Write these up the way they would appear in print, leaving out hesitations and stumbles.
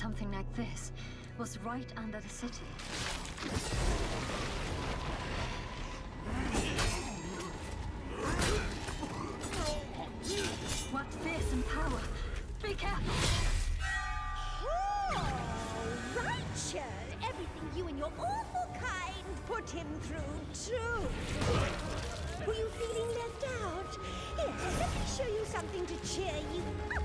something like this was right under the city. What fearsome power! Be careful! Oh, Richard! Everything you and your awful kind put him through, too. Were you feeling left out? Here, let me show you something to cheer you up.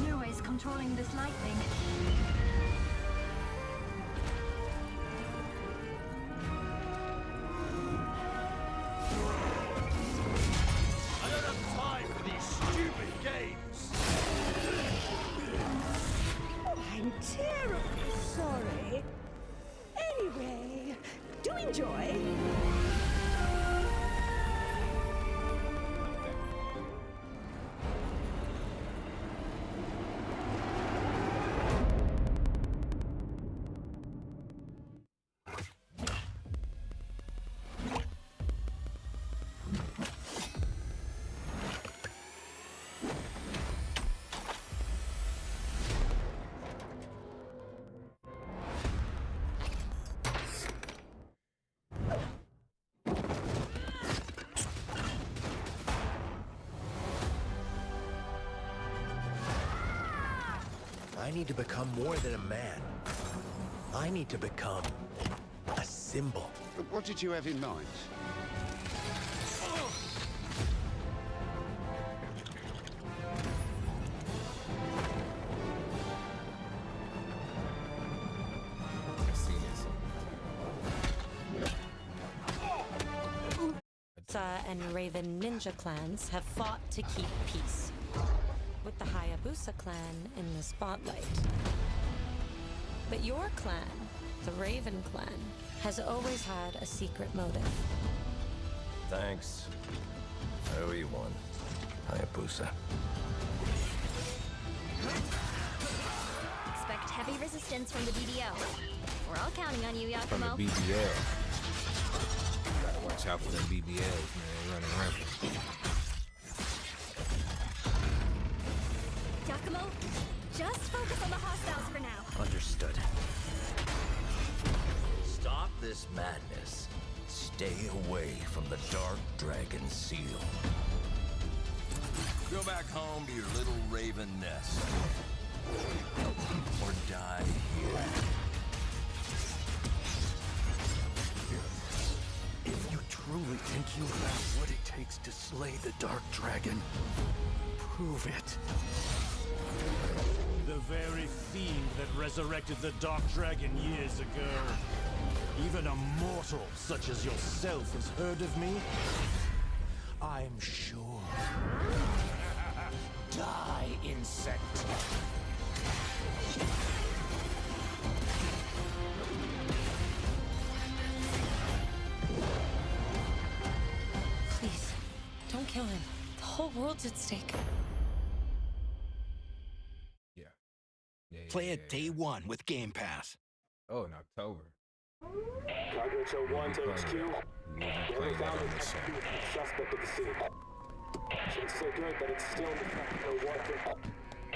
Noise controlling this lightning. I don't have time for these stupid games! Oh, I'm terribly sorry. Anyway, do enjoy. I need to become more than a man. I need to become a symbol. What did you have in mind? And Raven ninja clans have fought to keep peace, with the Hayabusa clan in the spotlight. But your clan, the Raven clan, has always had a secret motive. Thanks. I owe you one, Hayabusa. Expect heavy resistance from the BDO. We're all counting on you, From the Yakumo. BBL. Gotta watch out for them BBLs, man. They running rampant. Yakumo, just focus on the hostiles for now. Understood. Stop this madness. Stay away from the Dark Dragon Seal. Go back home to your little raven nest. Or die here. If you truly think you have what it takes to slay the Dark Dragon, prove it. The very fiend that resurrected the Dark Dragon years ago. Even a mortal such as yourself has heard of me? I'm sure. Die, insect. Please, don't kill him. The whole world's at stake. Play it day one with Game Pass. Oh, in October. Target 01 to HQ. Never found a suspect at the scene. Chances are good that it's still in the no one.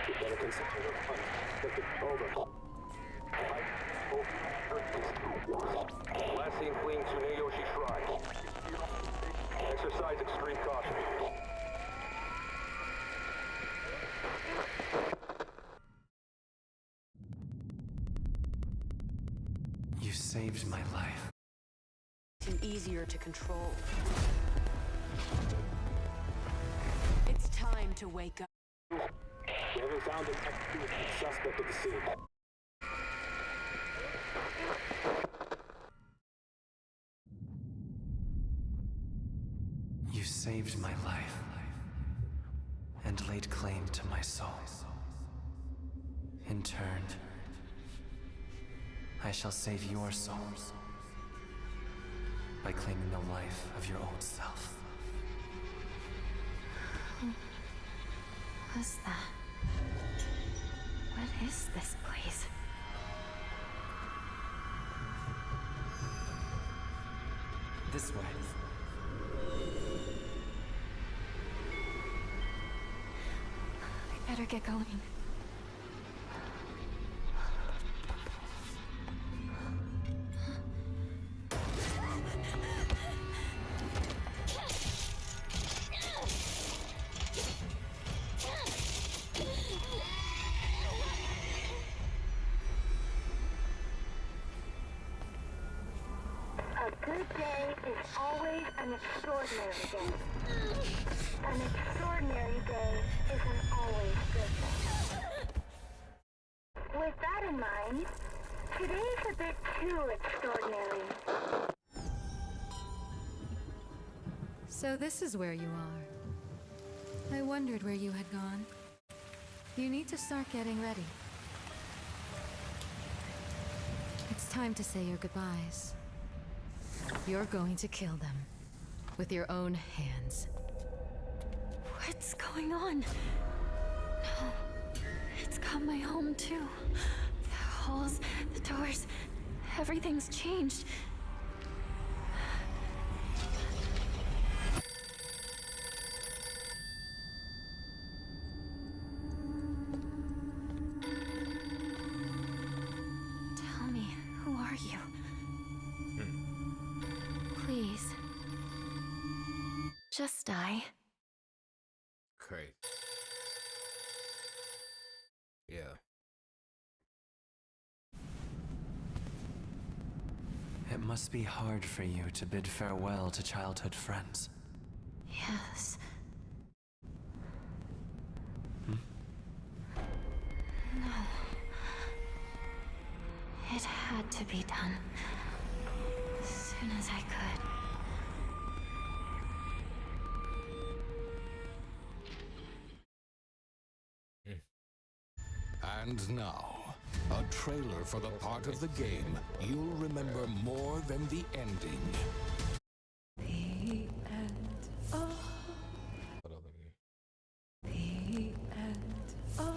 You better consider it over. Last seen fleeing Tsuneyoshi Shrine. Exercise extreme caution. You saved my life. Too easier to control. It's time to wake up. Never found a suspect at the scene. You saved my life and laid claim to my soul. In turn, I shall save your souls by claiming the life of your old self. What's that? What is this place? This way. I better get going. A good day is always an extraordinary day. An extraordinary day is an always good day. With that in mind, today's a bit too extraordinary. So this is where you are. I wondered where you had gone. You need to start getting ready. It's time to say your goodbyes. You're going to kill them. With your own hands. What's going on? No. It's got my home too. The halls, the doors, everything's changed. Tell me, who are you? Please. Just die. Great. Yeah. It must be hard for you to bid farewell to childhood friends. Yes. No. It had to be done. As soon as I could. And now, a trailer for the part of the game you'll remember more than the ending. The end. Oh. The end. Oh.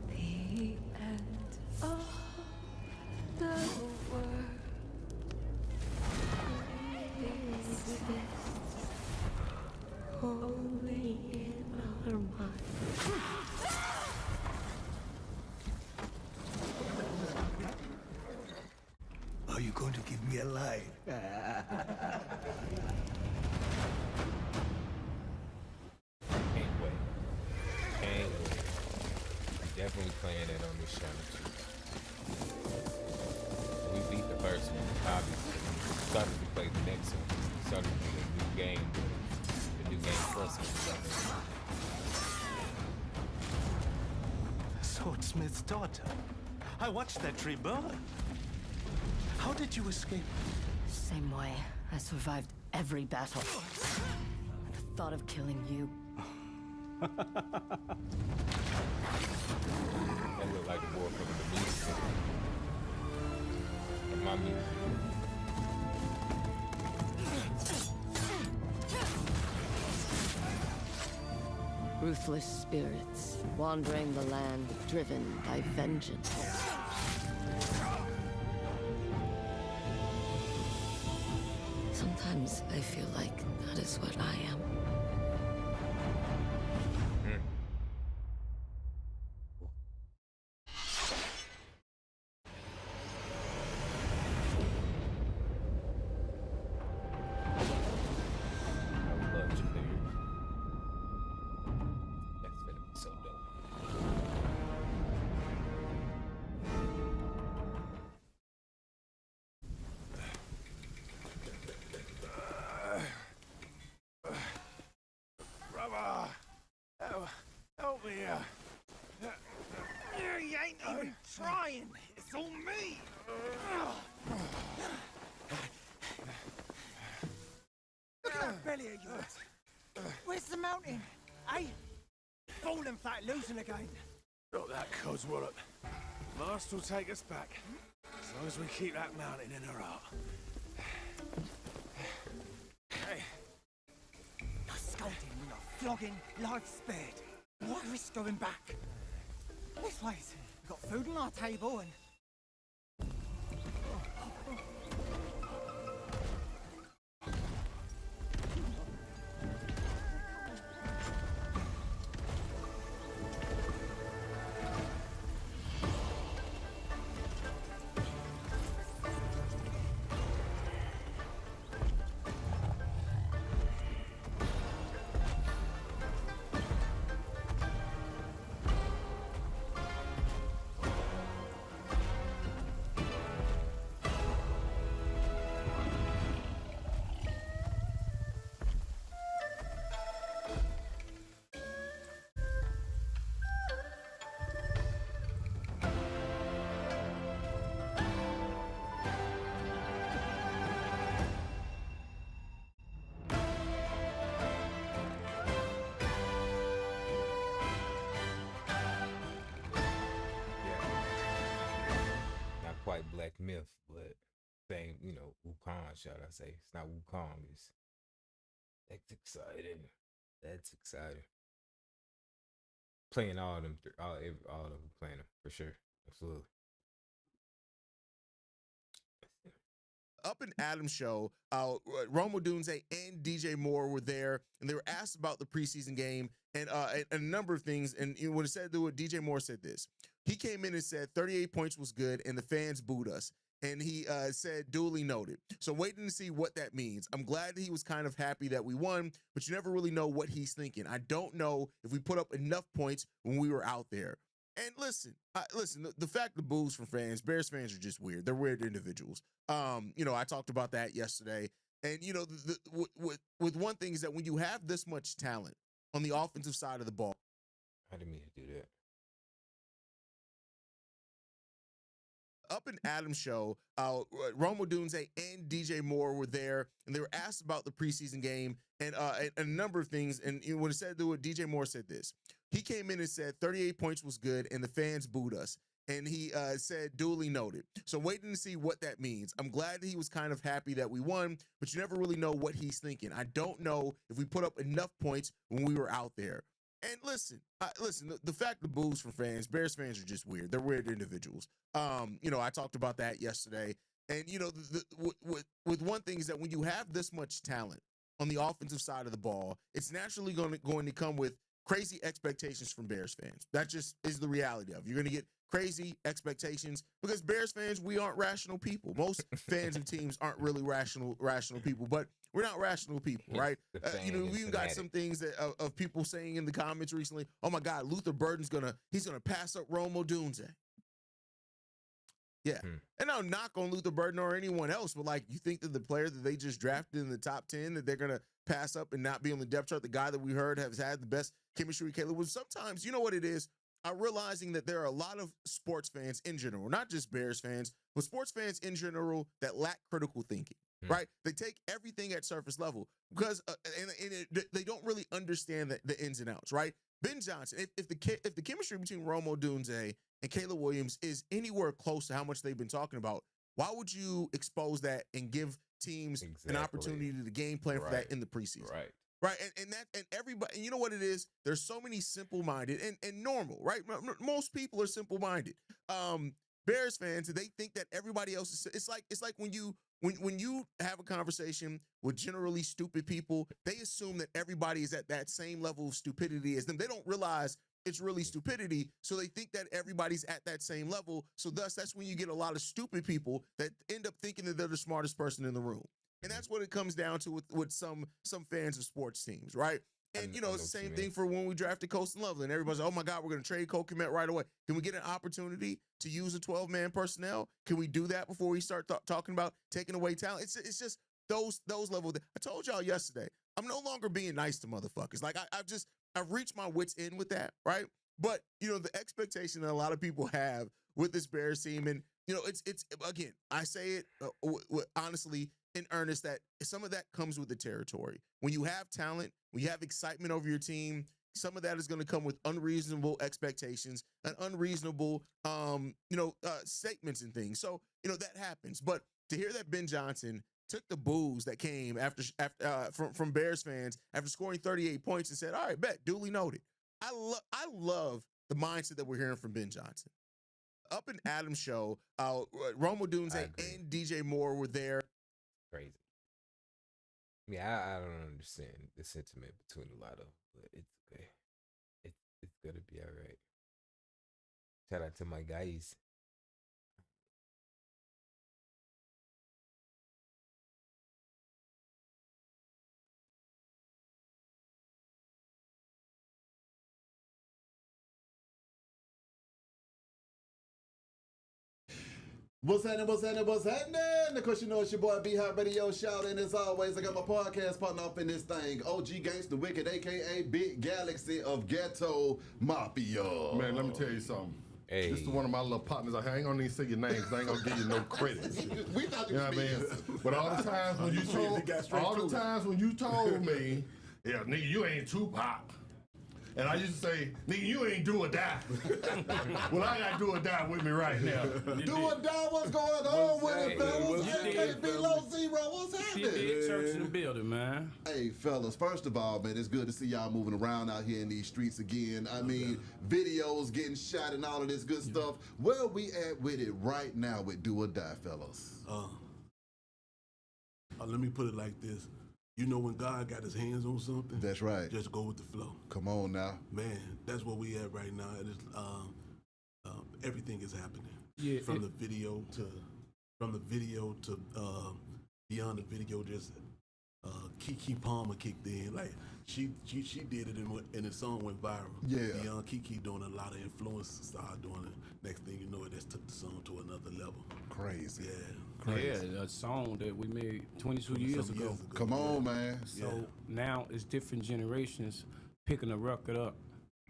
The end of the world exists only in our minds. Are you going to give me a line? Can't wait. Definitely playing that on this channel too. We beat the first one, obviously. We started to play the next one. We started to play a new game. The new game first one. Swordsmith's daughter. I watched that tree burn. How did you escape? Same way. I survived every battle. The thought of killing you. That looked like more from the music. And my music. Ruthless spirits, wandering the land, driven by vengeance. Sometimes I feel like that is what I am. Help me here. You ain't even trying. It's all me. Look at that belly of yours. Where's the mountain? Hey? Falling flat, losing again. Got that, Codswallop. Last will take us back. long as we keep that mountain in her heart. Hey. No scolding, no flogging, life spared. Why risk going back? Let's wait. We've got food on our table and... Not quite Black Myth, but same, you know, Wukong, shall I say. It's not Wukong, that's exciting. That's exciting. Playing all of them, all of them playing them for sure. Absolutely. Up in Adam's show, Romo Dunze and DJ Moore were there, and they were asked about the preseason game and a number of things. And when it said to it, DJ Moore said this. He came in and said 38 points was good, and the fans booed us. And he said, duly noted. So waiting to see what that means. I'm glad that he was kind of happy that we won, but you never really know what he's thinking. I don't know if we put up enough points when we were out there. And listen, the fact the boos from fans, Bears fans are just weird. They're weird individuals. You know, I talked about that yesterday. And, you know, with one thing is that when you have this much talent on the offensive side of the ball. I didn't mean to do that. Up in Adam's show, Romo Dunze and DJ Moore were there, and they were asked about the preseason game and a number of things. And when it said to it, DJ Moore said this. He came in and said 38 points was good, and the fans booed us. And he said, duly noted. So waiting to see what that means. I'm glad that he was kind of happy that we won, but you never really know what he's thinking. I don't know if we put up enough points when we were out there. And listen, the fact the boos from fans, Bears fans are just weird. They're weird individuals. You know, I talked about that yesterday. And, you know, with one thing is that when you have this much talent on the offensive side of the ball, it's naturally going to come with crazy expectations from Bears fans. That just is the reality of it. You're going to get crazy expectations because Bears fans, we aren't rational people. Most fans of teams aren't really rational people, but we're not rational people, right? You know, we got some things that of people saying in the comments recently, oh my God, Luther Burden's he's gonna pass up Romo Dunze. Yeah. And I'll knock on Luther Burden or anyone else, but like, you think that the player that they just drafted in the top 10, that they're going to pass up and not be on the depth chart, the guy that we heard has had the best chemistry with Caleb, was sometimes, you know what it is? I'm realizing that there are a lot of sports fans in general, not just Bears fans, but sports fans in general that lack critical thinking, right? They take everything at surface level because they don't really understand the ins and outs, right? Ben Johnson, if the chemistry between Romo Dunze and Caleb Williams is anywhere close to how much they've been talking about, why would you expose that and give teams an opportunity to game plan for that in the preseason? Right. And everybody, and you know what it is? There's so many simple-minded and normal, right? Most people are simple-minded. Bears fans, they think that everybody else is, it's like when you have a conversation with generally stupid people, they assume that everybody is at that same level of stupidity as them. They don't realize it's really stupidity, so they think that everybody's at that same level. So thus, that's when you get a lot of stupid people that end up thinking that they're the smartest person in the room. And that's what it comes down to with some fans of sports teams, right? And, you know, it's the same thing for when we drafted Colston Loveland. Everybody's like, oh, my God, we're going to trade Cole Kmet right away. Can we get an opportunity to use a 12-man personnel? Can we do that before we start talking about taking away talent? It's just those levels. I told y'all yesterday, I'm no longer being nice to motherfuckers. Like, I've reached my wits end with that, right? But, you know, the expectation that a lot of people have with this Bears team, and, you know, it's again, I say it honestly, in earnest, that some of that comes with the territory. When you have talent, when you have excitement over your team, some of that is going to come with unreasonable expectations and unreasonable, statements and things. So, that happens. But to hear that Ben Johnson took the boos that came from Bears fans after scoring 38 points and said, all right, bet, duly noted. I love the mindset that we're hearing from Ben Johnson. Up in Adam's show, Romo Dunze and DJ Moore were there. Crazy. Yeah, I don't understand the sentiment between a lot of, but it's okay. It's gonna be all right. Shout out to my guys. What's happening? Of course, you know it's your boy B-Hot Radio Shout, and as always, I got my podcast partner up in this thing, OG Gangsta Wicked, aka Big Galaxy of Ghetto Mafia. Man, let me tell you something. Hey. This is one of my little partners. I ain't gonna even say your names. I ain't gonna give you no credit. We thought you know what I mean? But all the times when you told me, yeah, nigga, you ain't Tupac. And I used to say, nigga, you ain't do or die. Well, I got do or die with me right now. Do or die, what's going on with it, fellas? AK below zero, what's happening? Big church in the building, man. Hey, fellas, first of all, man, it's good to see y'all moving around out here in these streets again. I mean, videos getting shot and all of this good stuff. Where we at with it right now with do or die, fellas? Let me put it like this. You know when God got his hands on something? That's right. Just go with the flow. Come on now. Man, that's where we at right now. It is, everything is happening. Yeah. From the video to beyond the video, just Keke Palmer kicked in. Like she did it and the song went viral. Yeah. Beyond Keke doing a lot of influence, started doing it. Next thing you know, it just took the song to another level. Crazy. Yeah. Crazy. Yeah, a song that we made 22 years ago. Come on, man. So now it's different generations picking the record up,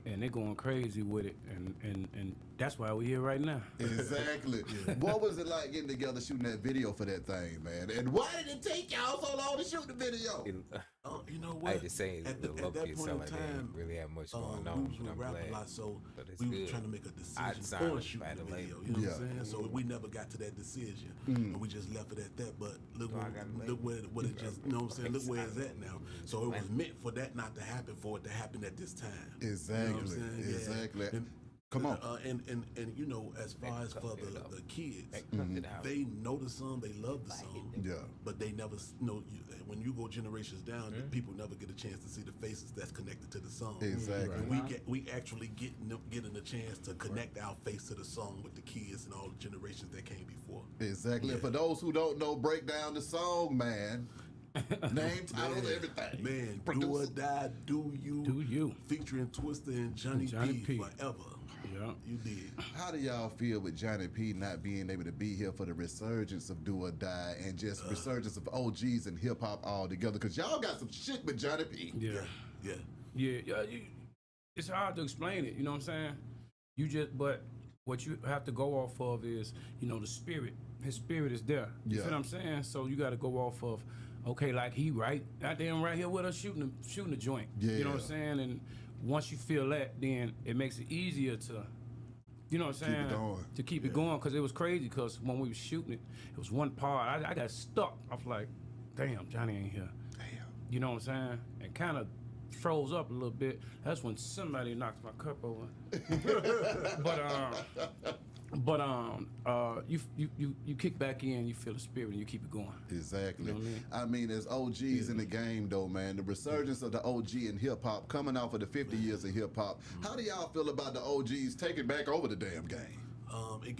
and they're going crazy with it, and that's why we're here right now. Exactly. What was it like getting together shooting that video for that thing, man? And why did it take y'all so long to shoot the video? You know what? I hate to say at the low that key point sound in like they time, ain't really have much going we on. was gonna rap a lot, so but it's we good. was trying to make a I'd decision sign on it shooting by the the video. label. You know Yeah. what I'm saying? So we never got to that decision, and we just left it at that. But look, what it just, you know what I'm saying? Look where it's at now. So it was meant for that not to happen, for it to happen at this time. Exactly. You know what I'm saying? Exactly. And, Come on. And you know, as far as for the kids, they know the song, they love the song, Yeah. but they never know. When you go generations down, the people never get a chance to see the faces that's connected to the song. Exactly. And we actually getting a chance to connect our face to the song with the kids and all the generations that came before. Exactly. Yeah. And for those who don't know, break down the song, man. Name, title, everything. Man, Do or Die, Do You, featuring Twister and Johnny P. Forever. Yeah, you did. How do y'all feel with Johnny P not being able to be here for the resurgence of Do or Die and just resurgence of OGs and hip hop all together? Because y'all got some shit with Johnny P. Yeah. It's hard to explain it. You know what I'm saying? But what you have to go off of is, the spirit. His spirit is there. You feel what I'm saying? So you got to go off of, okay, like he goddamn right here with us shooting the joint. Yeah. You know what I'm saying? And once you feel that, then it makes it easier to, you know what I'm saying? Keep it going. To keep it going, because it was crazy, because when we was shooting it was one part, I got stuck. I was like, damn, Johnny ain't here. Damn. You know what I'm saying? And kind of froze up a little bit. That's when somebody knocked my cup over. But you kick back in, you feel the spirit, and you keep it going. Exactly. You know what I mean, as OGs in the game, though, man, the resurgence of the OG in hip hop, coming off of the 50 years of hip hop. How do y'all feel about the OGs taking back over the damn game? It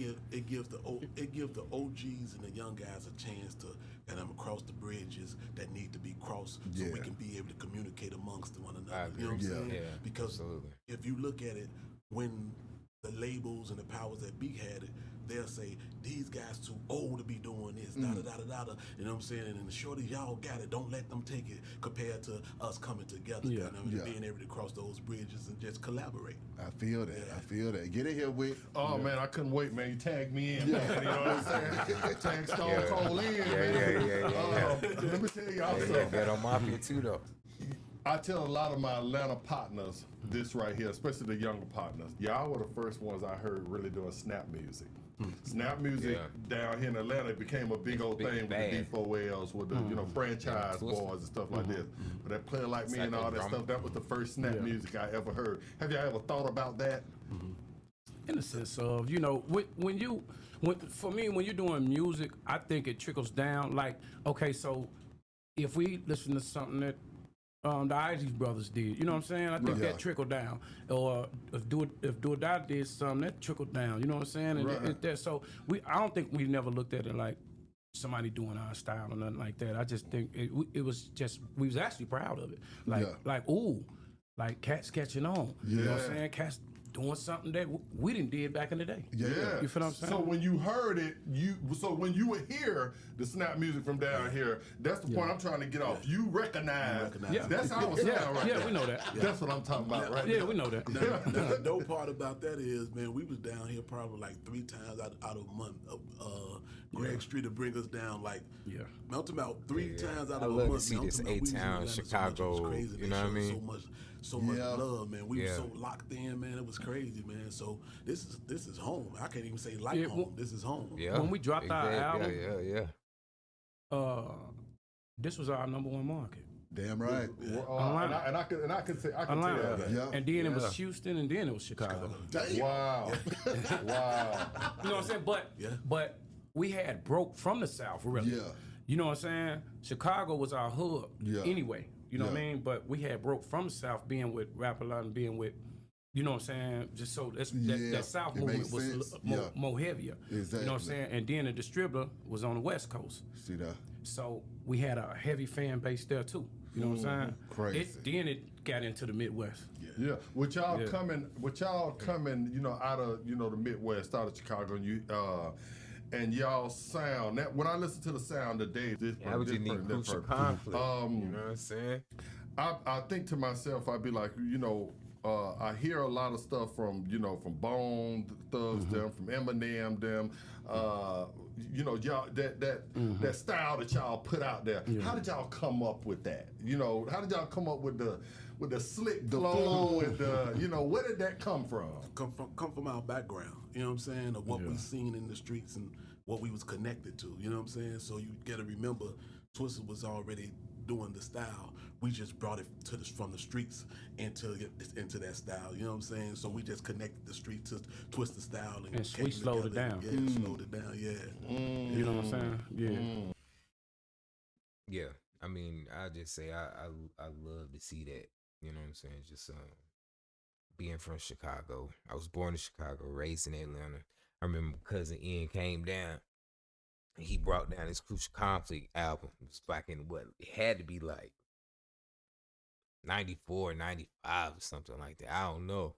gives the OGs and the young guys a chance to get them across the bridges that need to be crossed, so we can be able to communicate amongst one another. You know what I'm saying? Yeah, because absolutely. if you look at it, when the labels and the powers that be had it, they'll say, these guys too old to be doing this, you know what I'm saying? And the shorty, y'all got it, don't let them take it, compared to us coming together, being able to cross those bridges and just collaborate. I feel that. I feel that. Get in here with. Oh man, I couldn't wait, man. You tagged me in, man. You know what I'm saying? Tag Stone Cold in, man. Yeah. Let me tell y'all something. Ghetto Mafia too, though. I tell a lot of my Atlanta partners this right here, especially the younger partners. Y'all were the first ones I heard really doing snap music. Snap music down here in Atlanta became a big old thing with the D4Ls, with the franchise boys and stuff like this. But that Player Like Me and all that stuff, that was the first snap music I ever heard. Have y'all ever thought about that? In the sense of, when you're doing music, I think it trickles down. Like, okay, so if we listen to something that the Isley Brothers did, you know what I'm saying? I think that trickled down. Or if Do or Die did something, that trickled down. You know what I'm saying? And so I don't think we never looked at it like somebody doing our style or nothing like that. I just think it was just, we was actually proud of it. Like cats catching on. You know what I'm saying? Cats doing something that we didn't did back in the day. You feel what I'm saying? So when you heard it, when you would hear the snap music from down here, that's the point I'm trying to get off. You recognize. That's our sound right there. We know that. That's what I'm talking about right Yeah, we know that. Now, the dope part about that is, man, we was down here probably like 3 times out of a month. Greg Street to bring us down, like, I'm talking about 3 times out of a month. I love to see this A-Town, Chicago, you know what I mean? So much love, man. We were so locked in, man. It was crazy, man. So this is home. I can't even say home. This is home. Yeah. When we dropped our album, this was our #1 market. Damn right. And I can tell that. And then it was Houston, and then it was Chicago. Wow. Wow. You know what I'm saying? But we had broke from the South, really. Yeah. You know what I'm saying? Chicago was our hub anyway. You know what I mean? But we had broke from the South, being with Rap-A-Lot and being with, you know what I'm saying? Just so that South movement was more heavier. Exactly. You know what I'm saying? And then the distributor was on the West Coast. See that? So we had a heavy fan base there too. You know what I'm saying? Crazy. Then it got into the Midwest. Yeah. With y'all coming, out of, the Midwest, out of Chicago, and y'all sound that when I listen to the sound today, I would just need crucial conflict. You know what I'm saying? I think to myself, I'd be like, I hear a lot of stuff from Bone Thugs, them, from Eminem, them. Y'all that style that y'all put out there. How did y'all come up with that? How did y'all come up with the slick flow and where did that come from? Come from our background, you know what I'm saying, of what we seen in the streets and what we was connected to, you know what I'm saying? So you gotta remember, Twisted was already doing the style. We just brought it from the streets into that style, you know what I'm saying? So we just connected the street to Twisted style and we slowed it down. Yeah, slowed it down, You know what I'm saying? Yeah. I mean, I just say I love to see that. You know what I'm saying? Just being from Chicago. I was born in Chicago, raised in Atlanta. I remember cousin Ian came down and he brought down his Crucial Conflict album. It was back in it had to be like 94, 95 or something like that. I don't know.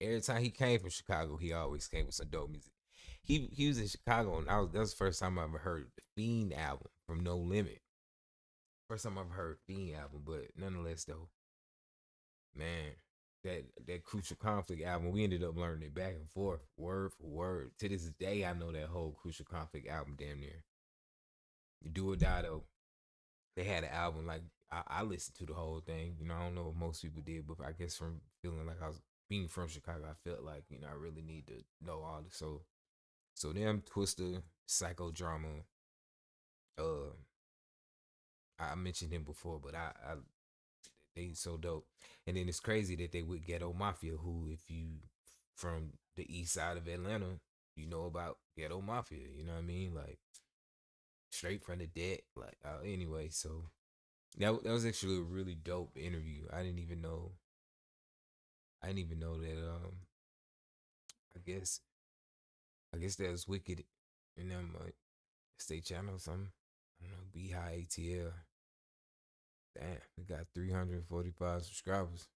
Every time he came from Chicago, he always came with some dope music. He was in Chicago, and that was the first time I ever heard the Fiend album from No Limit. First time I ever heard Fiend album, but nonetheless though, man, that Crucial Conflict album, we ended up learning it back and forth, word for word. To this day, I know that whole Crucial Conflict album damn near. Do or Die though, they had an album like I listened to the whole thing. I don't know if most people did, but I guess from feeling like I was being from Chicago, I felt like I really need to know all this. So them Twister, Psychodrama, I mentioned him before, but they so dope. And then it's crazy that they with Ghetto Mafia, who, if you from the east side of Atlanta, you know about Ghetto Mafia. You know what I mean? Like straight from the deck. Like anyway, so that was actually a really dope interview. I didn't even know that. I guess that was Wicked in them state channel or something. I don't know, Beehive ATL. Damn, we got 345 subscribers.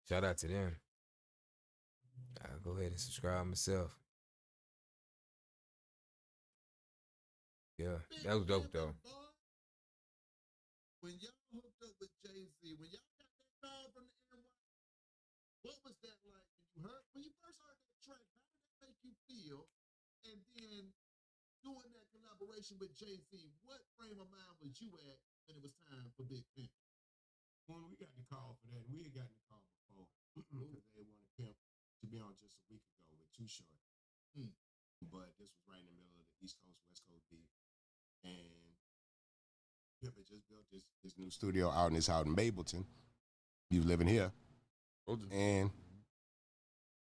Shout out to them. I'll go ahead and subscribe myself. Yeah, that was dope though. When y'all hooked up with Jay-Z, when y'all got that call from the NY, what was that like when you first heard that track? How did that make you feel? And then doing that collaboration with Jay-Z, what frame of mind was you at when it was time for Big Pimp? when we got the call for that, we had gotten the call before because they wanted Pimp to be on just a week ago with Too Short. But this was right in the middle of the East Coast, West Coast beef. And Pimp had just built this new studio out in his house in Mableton. He was living here. And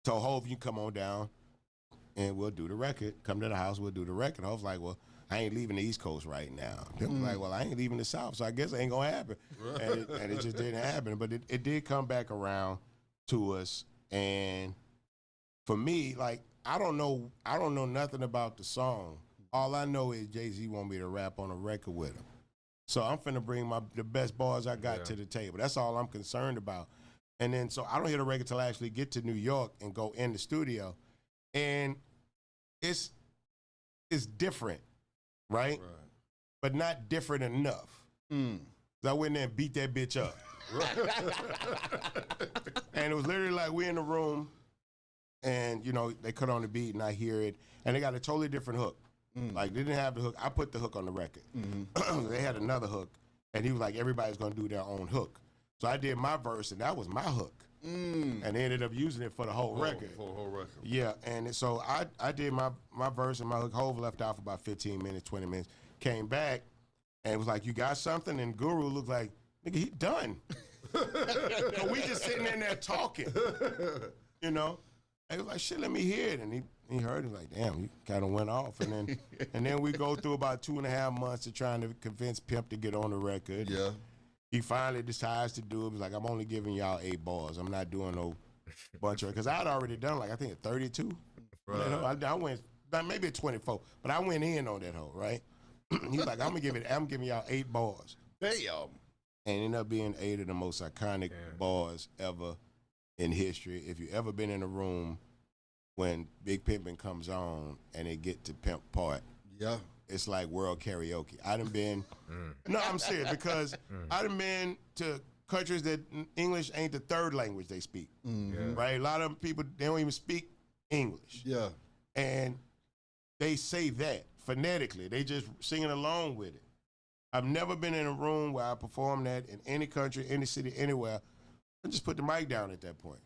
told Hov, you come on down and we'll do the record. Come to the house, we'll do the record. I was like, well, I ain't leaving the East Coast right now. Pimp was like, well, I ain't leaving the South, so I guess it ain't gonna happen. And it just didn't happen. But it did come back around to us. And for me, like, I don't know nothing about the song. All I know is Jay-Z want me to rap on a record with him. So I'm finna bring the best bars I got to the table. That's all I'm concerned about. And then, so I don't hear the record till I actually get to New York and go in the studio. And it's different, right? But not different enough. So I went in there and beat that bitch up. And it was literally like we in the room and, you know, they cut on the beat and I hear it. And they got a totally different hook. Like, they didn't have the hook. I put the hook on the record. They had another hook. And he was like, everybody's going to do their own hook. So I did my verse, and that was my hook. And they ended up using it for the whole record. For the whole record. Yeah, and so I did my verse and my hook. Hov left out for about 15 minutes, 20 minutes. Came back, and it was like, you got something? And Guru looked like, nigga, he done. So we just sitting in there talking, you know? And he was like, shit, let me hear it. And he heard it, like, damn, he kind of went off. And then we go through about 2.5 months of trying to convince Pimp to get on the record. Yeah. He finally decides to do it. He's like, I'm only giving y'all 8 bars. I'm not doing no bunch of it. Because I'd already done, like, I think 32. Right. You know, I went, maybe 24. But I went in on that hoe, right? He's like, I'm giving y'all 8 bars. Damn. And ended up being 8 of the most iconic bars ever in history. If you ever been in a room when Big Pimpin' comes on and they get to Pimp part, it's like world karaoke. I done been, no, I'm serious, because I done been to countries that English ain't the third language they speak, right? A lot of people, they don't even speak English. Yeah. And they say that phonetically. They just singing along with it. I've never been in a room where I performed that in any country, any city, anywhere. I just put the mic down at that point.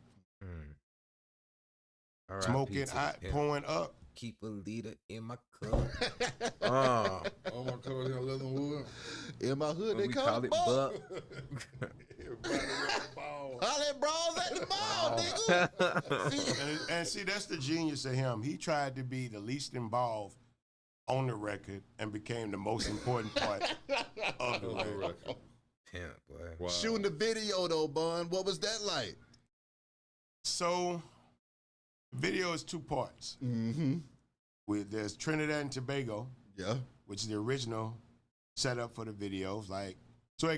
Smoking, pouring up. Keep a leader in my club. Oh, my club in Leatherwood. In my hood, they call it buck. All that brawls at the ball, nigga. and see, that's the genius of him. He tried to be the least involved on the record and became the most important part of the record. Pimp, boy. Wow. Shooting the video, though, Bun, what was that like? So, video is 2 parts. There's Trinidad and Tobago, which is the original setup for the videos. Like, so they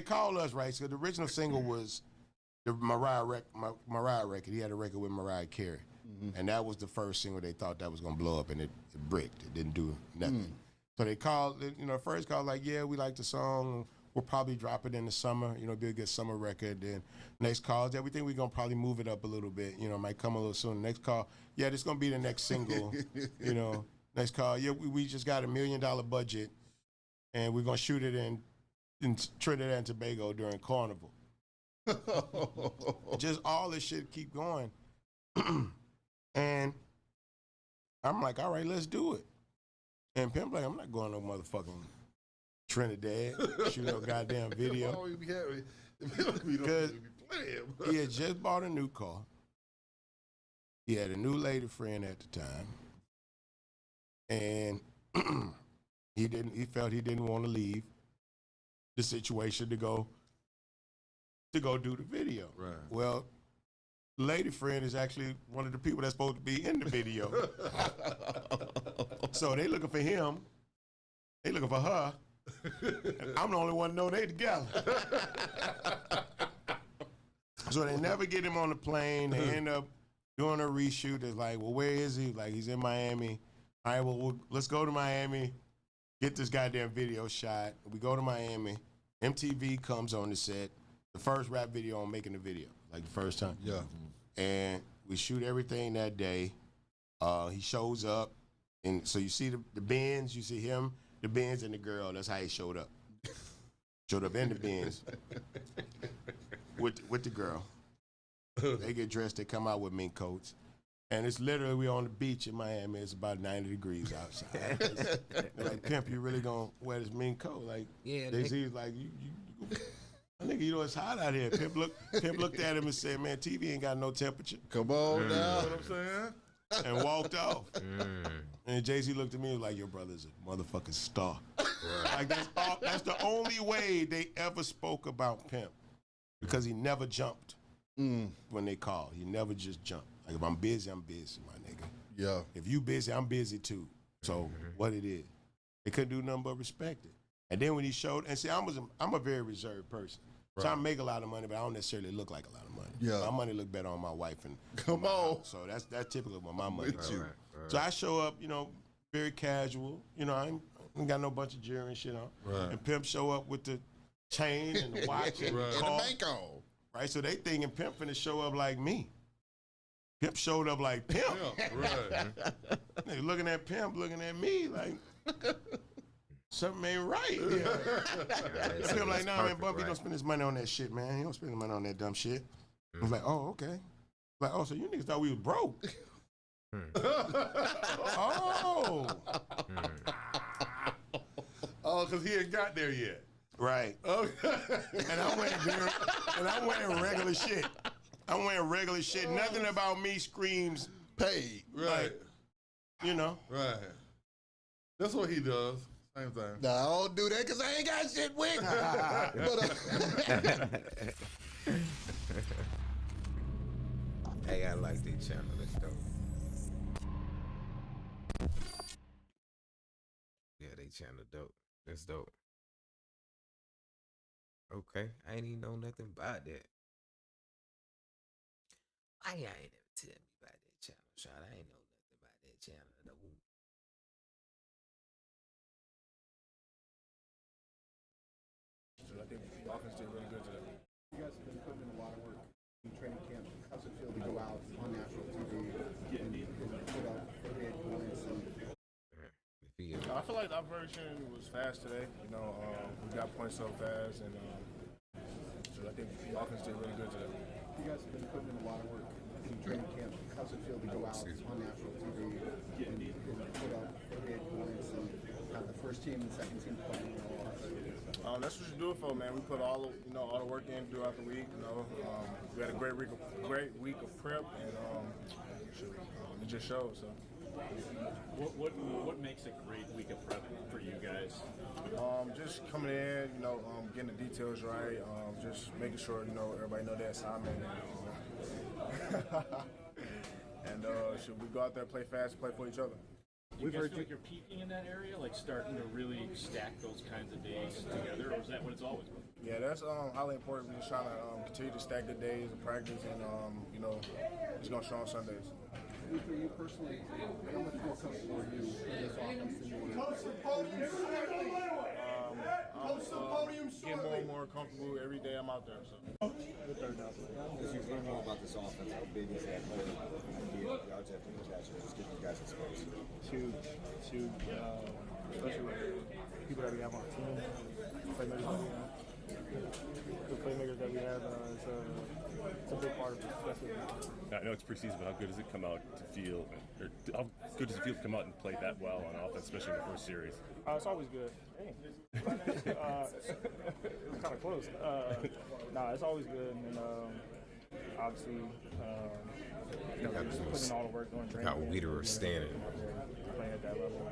call us, right? So the original single was the Mariah record. He had a record with Mariah Carey, and that was the first single they thought that was gonna blow up, and it bricked. It didn't do nothing. So they called, first called like, yeah, we like the song. We'll probably drop it in the summer, be a good summer record. Then next call, yeah, we think we're going to probably move it up a little bit, might come a little soon. Next call, yeah, this is going to be the next single, Next call, yeah, we just got $1 million budget, and we're going to shoot it in Trinidad and Tobago during Carnival. Just all this shit keep going. And I'm like, all right, let's do it. And Pimp like, I'm not going no motherfucking Trinidad, shoot no goddamn video. Because he had just bought a new car. He had a new lady friend at the time. And he felt he didn't want to leave the situation to go do the video. Right. Well, lady friend is actually one of the people that's supposed to be in the video. So they looking for him. They looking for her. I'm the only one to know they together. So they never get him on the plane. They end up doing a reshoot. It's like, well, where is he? Like, he's in Miami. All right, well, let's go to Miami, get this goddamn video shot. We go to Miami. MTV comes on the set. The first rap video on making the video, like the first time. Yeah. And we shoot everything that day. He shows up. And so you see the Benz, you see him, the Benz and the girl. That's how he showed up. Showed up in the Benz with the girl. They get dressed. They come out with mink coats. And it's literally, we on the beach in Miami. It's about 90 degrees outside. They're like, pimp, you really gonna wear this mink coat? Like, yeah, Jay-Z's like, you nigga, you know it's hot out here. Pimp looked at him and said, man, TV ain't got no temperature. Come on now. You know what I'm saying? And walked off. And Jay-Z looked at me and was like, your brother's a motherfucking star. Like, that's the only way they ever spoke about Pimp. Because he never jumped when they called. He never just jumped. Like, if I'm busy, I'm busy, my nigga. Yeah. If you busy, I'm busy too. So what it is, they couldn't do nothing but respect it. And then when he showed, and see, I'm a very reserved person. Right. So I make a lot of money, but I don't necessarily look like a lot of money. Yeah. My money look better on my wife and come on. house. So that's typical with my money. With you. Right. So I show up, you know, very casual. You know, I ain't got no bunch of jewelry and shit on. Right. And Pimp show up with the chain and the watch and the car. And the bank on. Right, so they thinking Pimp finna show up like me. Pimp showed up like Pimp. Right. They looking at Pimp, looking at me like something ain't right. Yeah. Pimp like, nah, man, Bumpy don't spend his money on that shit, man. He don't spend his money on that dumb shit. I was like, oh, okay. Like, oh, so you niggas thought we was broke. Oh. Oh, because he ain't got there yet. Right. Okay. And I'm wearing regular shit. I'm wearing regular shit. Nothing about me screams paid. Right. Like, you know. Right. That's what he does. Same thing. Nah, I don't do that because I ain't got shit with. Hey, I like that channel. That's dope. Yeah, they channel dope. That's dope. Okay, I ain't even know nothing about that. Why y'all ain't never tell me about that channel, Shot? I ain't know nothing about that channel. Though. I think the offense did really good today. You guys have been putting in a lot of work in training camp. How's it feel to go out on national TV and put up 38 points? I feel like the operation was fast today. You know, we got points so fast, and so I think the offense did really good today. You guys have been putting in a lot of work in training camp. How's it feel to go out on national TV and put up 38 points and have the first team and second team playing all offense? That's what you do it for, man. We put all the work in throughout the week. You know, we had a great week of prep, and it just shows. So. What makes a great week of prep for you guys? Just coming in, getting the details right, just making sure everybody know their assignment, and should we go out there, play fast, play for each other. Do you guys feel like you're peaking in that area, like starting to really stack those kinds of days together, or is that what it's always been? Yeah, that's highly important. We're just trying to continue to stack the days of practice, and it's gonna show on Sundays. For you personally, how much more comfortable are you in this offense than you were? I'm getting more and more comfortable every day I'm out there. So. As you learn more about this offense, how big is that play idea, yards after the catch, and just giving you guys a space? Huge, especially with people that we have on the team, playmakers that we have. The playmakers that we have, it's a big part of it, especially. I know it's preseason, but how good does it come out to feel, or how good does it feel to come out and play that well on offense, especially in the first series? It's always good. It was kind of close. It's always good, and obviously, just putting all the work during training. How Weeder is standing. Playing at that level,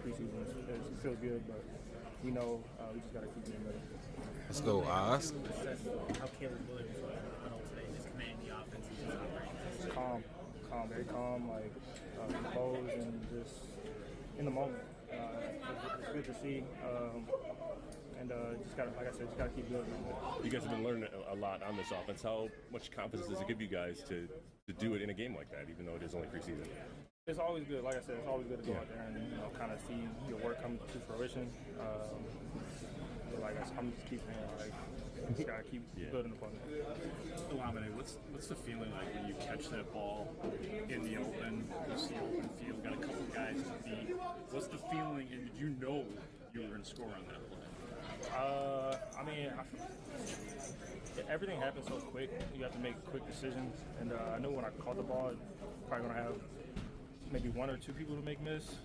preseason it feels good, but we know we just got to keep getting better. Let's go, Oz. How Caleb Williams today, just commanding the offense and just operating. Calm, very calm, like composed and just in the moment. It's good to see, and just gotta, like I said, just gotta keep doing it. You guys have been learning a lot on this offense. How much confidence does it give you guys to do it in a game like that, even though it is only preseason? It's always good. Like I said, it's always good to go out there and kind of see your work come to fruition. I'm just keep saying, just gotta keep building upon it. Lamine, what's the feeling like when you catch that ball in the open, you see open field, got a couple guys to beat? What's the feeling, and did you know you were going to score on that play? I mean, everything happens so quick. You have to make quick decisions. And I knew when I caught the ball, probably going to have maybe 1 or 2 people to make miss.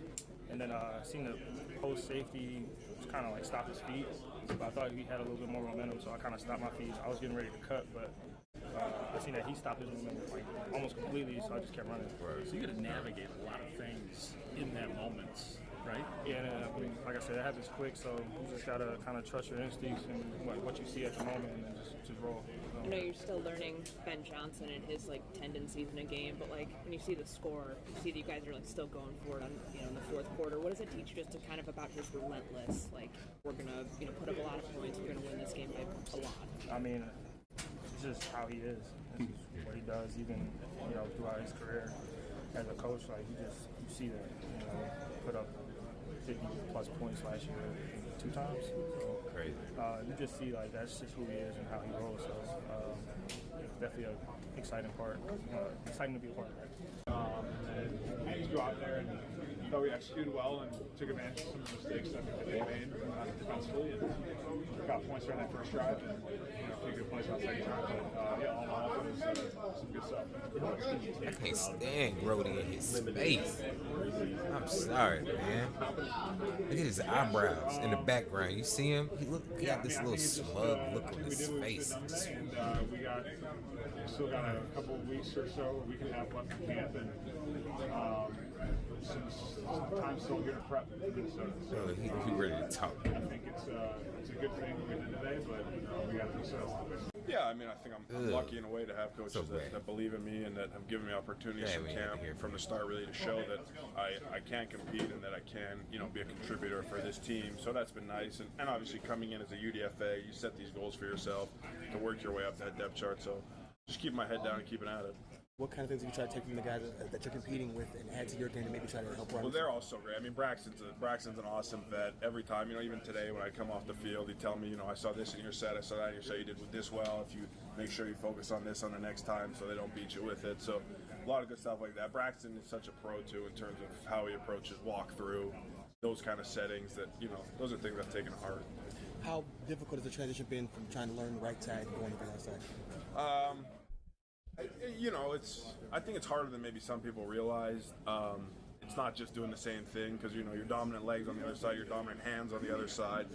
And then I seen the post safety just kind of like stop his feet. But I thought he had a little bit more momentum, so I kind of stopped my feet. I was getting ready to cut, but I seen that he stopped his momentum like almost completely, so I just kept running. So you got to navigate a lot of things in that moment, right? Yeah, and, I mean, like I said, it happens quick, so you just gotta kind of trust your instincts and what you see at the moment, and then just roll. I know you're still learning Ben Johnson and his like tendencies in a game, but like when you see the score, you see that you guys are like still going for it on in the fourth quarter. What does it teach you just to kind of about his relentless? Like we're gonna put up a lot of points. We're gonna win this game by a lot. I mean, it's just how he is. It's just what he does, even throughout his career as a coach. Like you see that put up 50+ points last year 2 times. So, crazy. You just see like that's just who he is and how he rolls. So definitely an exciting part. Exciting to be a part of that. And you go out there and thought we executed well and took advantage of some of the mistakes that they made defensively and got points during that first drive and a few good points on the second drive. But all in all, it was some good stuff. I can't stand Grody in his face. I'm sorry, man. Look at his eyebrows in the background. You see him? He got this little smug look on his face. And we still got a couple of weeks or so, a week and a half left in camp, and some time still here to prep in Minnesota. So he ready to talk. I think it's a good thing we did today, but we got to do so. Yeah, I mean, I think I'm lucky in a way to have coaches that believe in me and that have given me opportunities in camp from the start, really to show that I can compete and that I can, be a contributor for this team. So that's been nice. And obviously coming in as a UDFA, you set these goals for yourself to work your way up that depth chart. So just keep my head down and keeping at it. What kind of things do you try to take from the guys that you're competing with and add to your game to maybe try to help run? Well, they're all so great. I mean, Braxton's an awesome vet. Every time, even today when I come off the field, he'd tell me, I saw this in your set, I saw that in your set, you did with this well. If you make sure you focus on this on the next time so they don't beat you with it. So a lot of good stuff like that. Braxton is such a pro, too, in terms of how he approaches walkthrough, those kind of settings that, those are things I've taken to heart. How difficult has the transition been from trying to learn right side and going to the left side? I think it's harder than maybe some people realize. It's not just doing the same thing because your dominant legs on the other side, your dominant hands on the other side.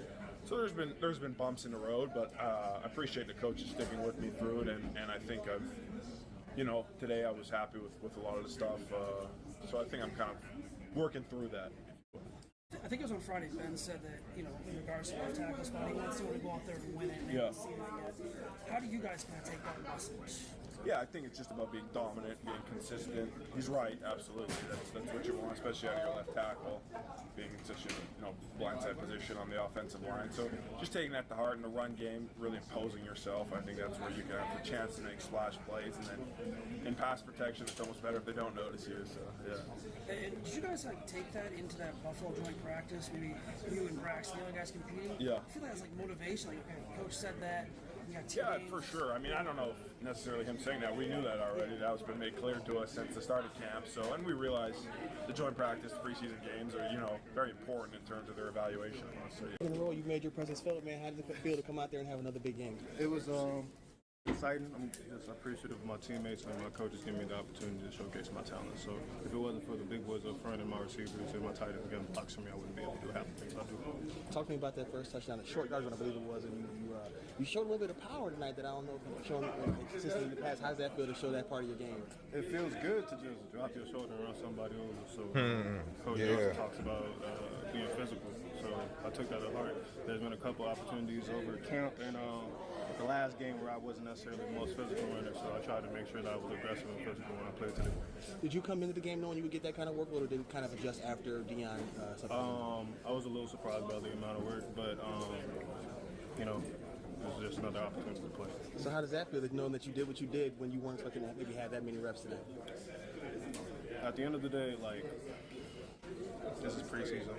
So there's been bumps in the road, but I appreciate the coaches sticking with me through it, and I think I've today I was happy with a lot of the stuff. So I think I'm kind of working through that. I think it was on Friday. Ben said that in regards to left tackle spot, he wants someone to go out there and win it. And yeah. See that yet. How do you guys kind of take that message? Yeah, I think it's just about being dominant, being consistent. He's right, absolutely. That's what you want, especially out of your left tackle, being in such a blindside position on the offensive line. So just taking that to heart in the run game, really imposing yourself. I think that's where you can have the chance to make splash plays. And then in pass protection, it's almost better if they don't notice you. So yeah. And did you guys take that into that Buffalo joint practice? Maybe you and Brax, the other guys competing. Yeah. I feel like it's like motivation. Like, okay, coach said that. Yeah, for sure. I mean, I don't know if necessarily him saying that. We knew that already. That was been made clear to us since the start of camp. So, and we realized the joint practice, preseason games are, very important in terms of their evaluation. So, yeah. In a row, you made your presence felt, man. How did it feel to come out there and have another big game? It was exciting. I'm just appreciative of my teammates and my coaches giving me the opportunity to showcase my talent. So if it wasn't for the big boys up front and my receivers and my tight ends getting blocks for me, I wouldn't be able to do half the things I do. Talk to me about that first touchdown, the short yardage, I believe it was, and you showed a little bit of power tonight that I don't know if you've shown consistently in the past. How does that feel to show that part of your game? It feels good to just drop your shoulder and run somebody over. So Coach also talks about being physical. So I took that to heart. There's been a couple opportunities over camp and the last game where I wasn't necessarily the most physical runner, so I tried to make sure that I was aggressive and physical when I played today. Did you come into the game knowing you would get that kind of workload, or did it kind of adjust after Deion? I was a little surprised by the amount of work, but it was just another opportunity to play. So how does that feel, knowing that you did what you did when you weren't expecting to maybe have that many reps today? At the end of the day, this is preseason.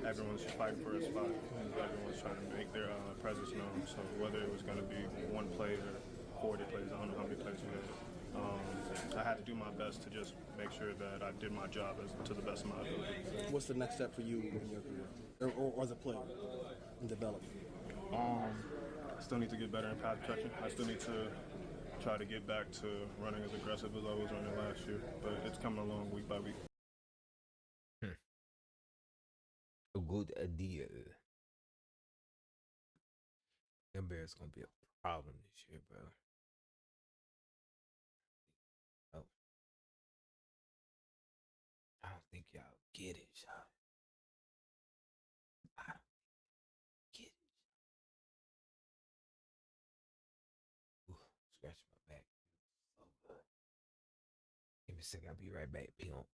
Everyone's fighting for a spot, and everyone's trying to make their presence known. So whether it was going to be one play or 40 plays, I don't know how many plays we had. I had to do my best to just make sure that I did my job to the best of my ability. What's the next step for you in your career, or as a player, in development? I still need to get better in pass protection. I still need to try to get back to running as aggressive as I was running last year, but it's coming along week by week. A good idea. Them Bears gonna be a problem this year, bro. Oh. I don't think y'all get it, y'all. I don't get it. Ooh, scratch my back. So good. Give me a second. I'll be right back. Pimp.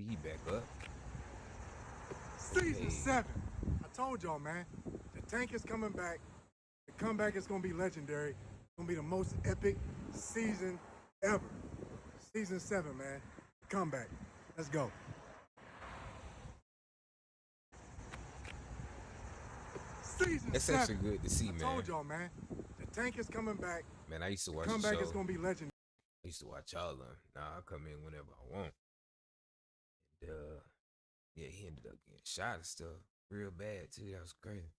He back up. Season Hey. 7. I told y'all, man. The tank is coming back. The comeback is going to be legendary. It's going to be the most epic season ever. Season 7, man. Comeback. Let's go. Season It's 7. actually good to see, I man. told y'all, man. The tank is coming back. Man, I used to watch the the comeback show. is going to be legendary. I used to watch all of them. Now I come in whenever I want. And, yeah, he ended up getting shot and stuff real bad too. That was crazy.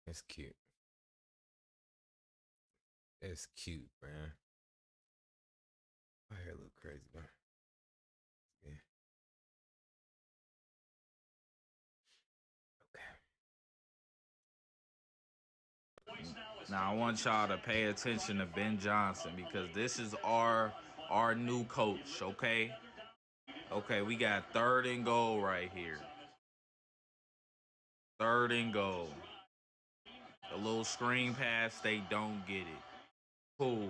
That's cute. That's cute, man. My hair look crazy, man. Yeah. Now I want y'all to pay attention to Ben Johnson because this is our new coach, okay? Okay, we got 3rd and goal right here. 3rd and goal. A little screen pass, they don't get it. Cool.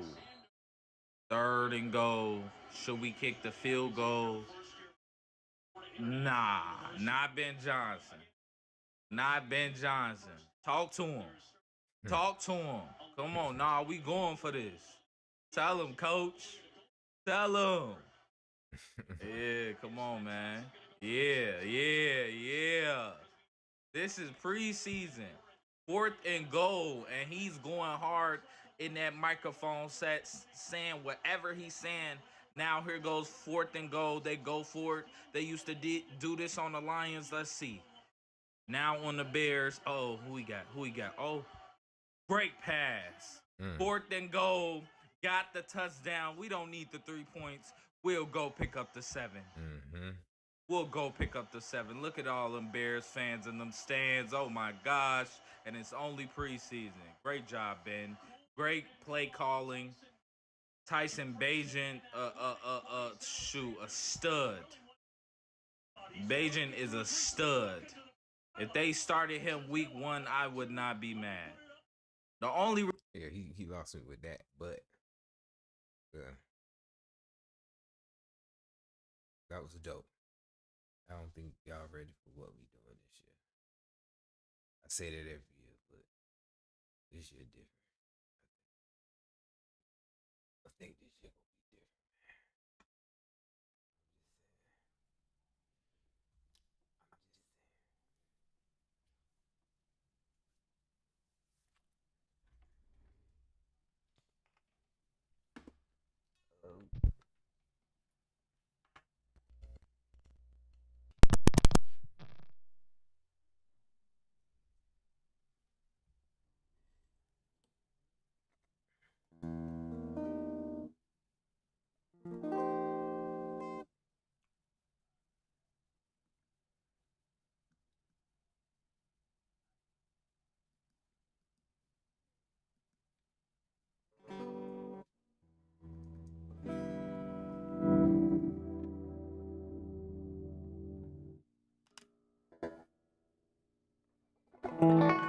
3rd and goal. Should we kick the field goal? Nah, not Ben Johnson. Not Ben Johnson. Talk to him. Talk to him. Come on, nah, we going for this. Tell him, coach. Tell him. Yeah, come on, man. Yeah. This is preseason. 4th and goal, and he's going hard in that microphone set, saying whatever he's saying. Now here goes 4th and goal. They go for it. They used to do this on the Lions. Let's see. Now on the Bears. Oh, who we got? Oh, great pass. 4th and goal. Got the touchdown. We don't need the 3 points. We'll go pick up the 7. We'll go pick up the 7. Look at all them Bears fans in them stands. Oh my gosh. And it's only preseason. Great job, Ben. Great play calling. Tyson Bagent, a stud. Bagent is a stud. If they started him week 1, I would not be mad. The only yeah, he lost me with that, but yeah, that was dope. I don't think y'all ready for what we doing this year. I say that every year, but this year different. I think this year gonna be different. Thank you.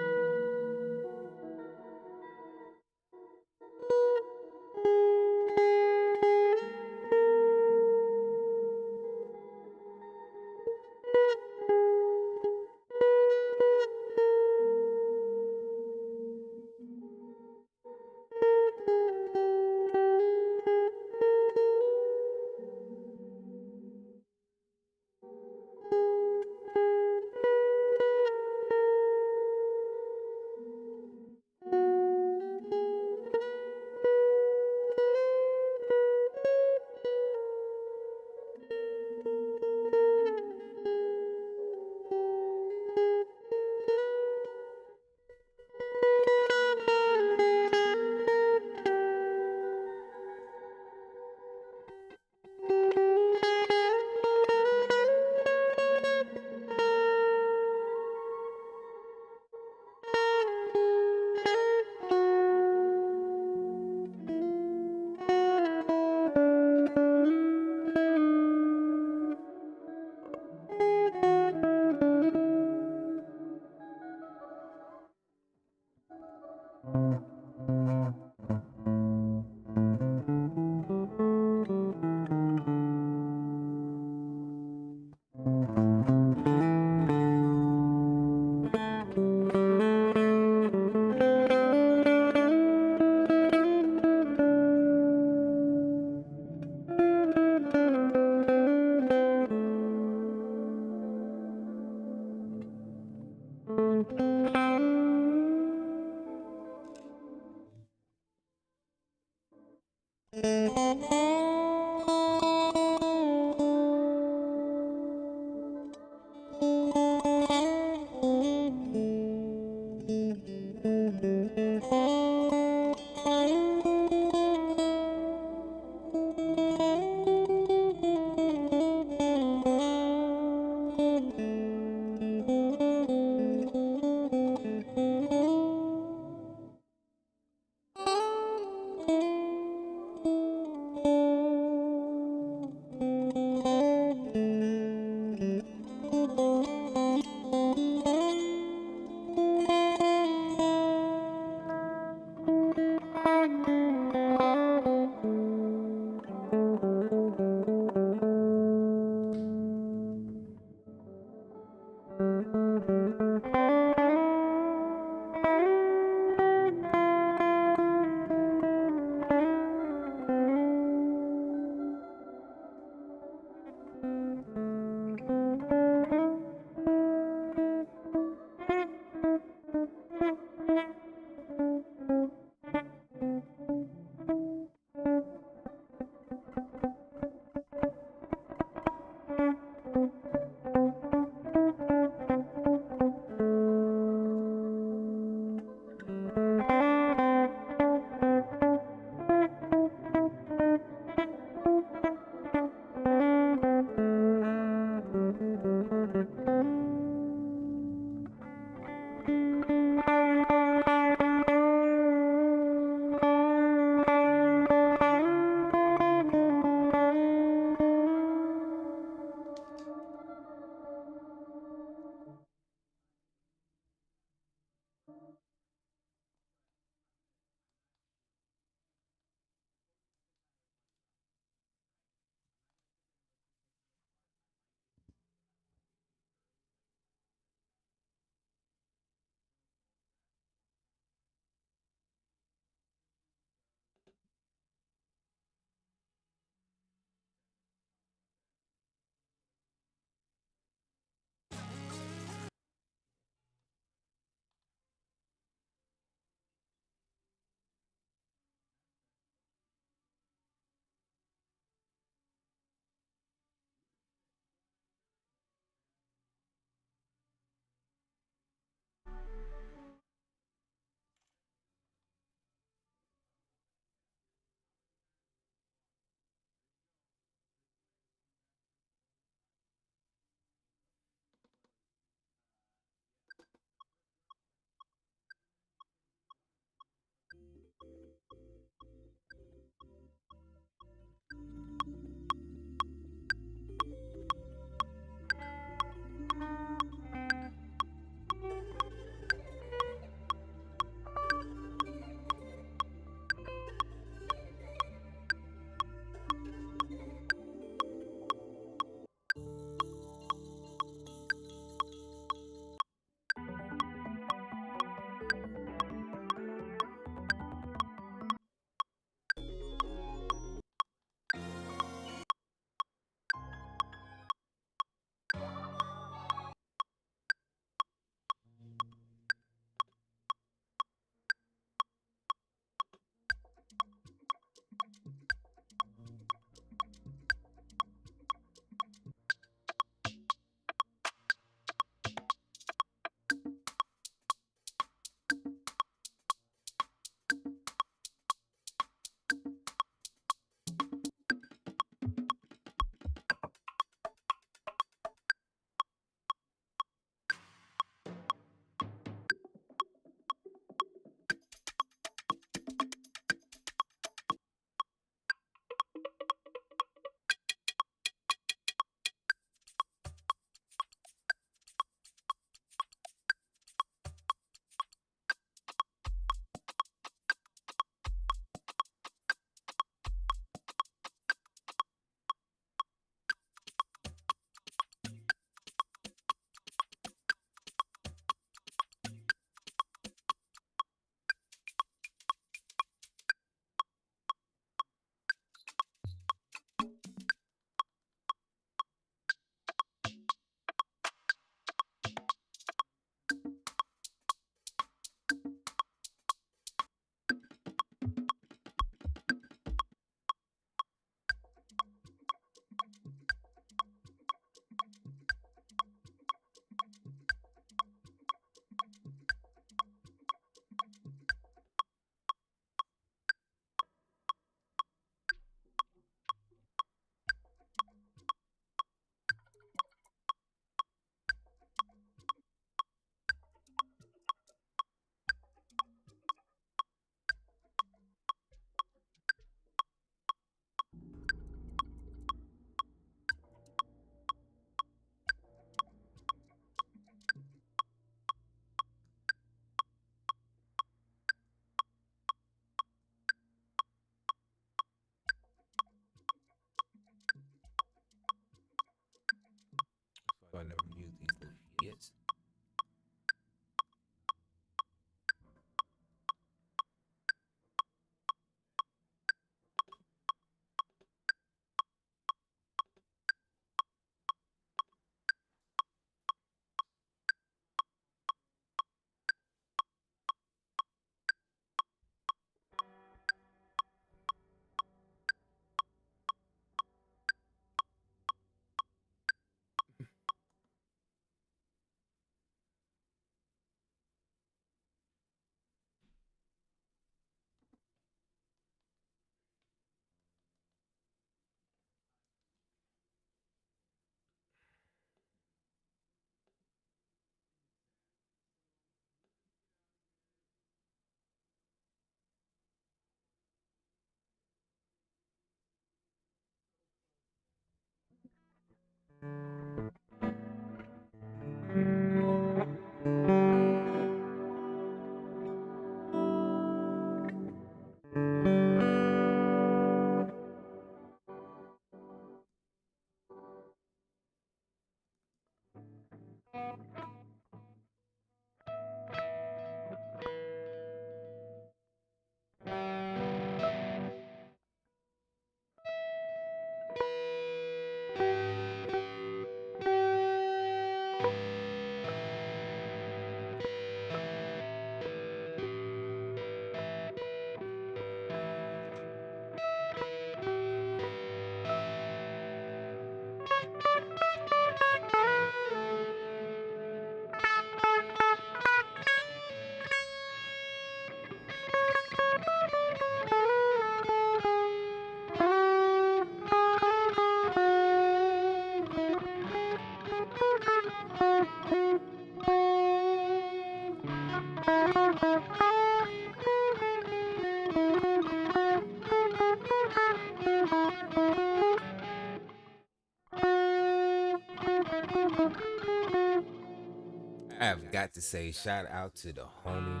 got to say shout out to the homie.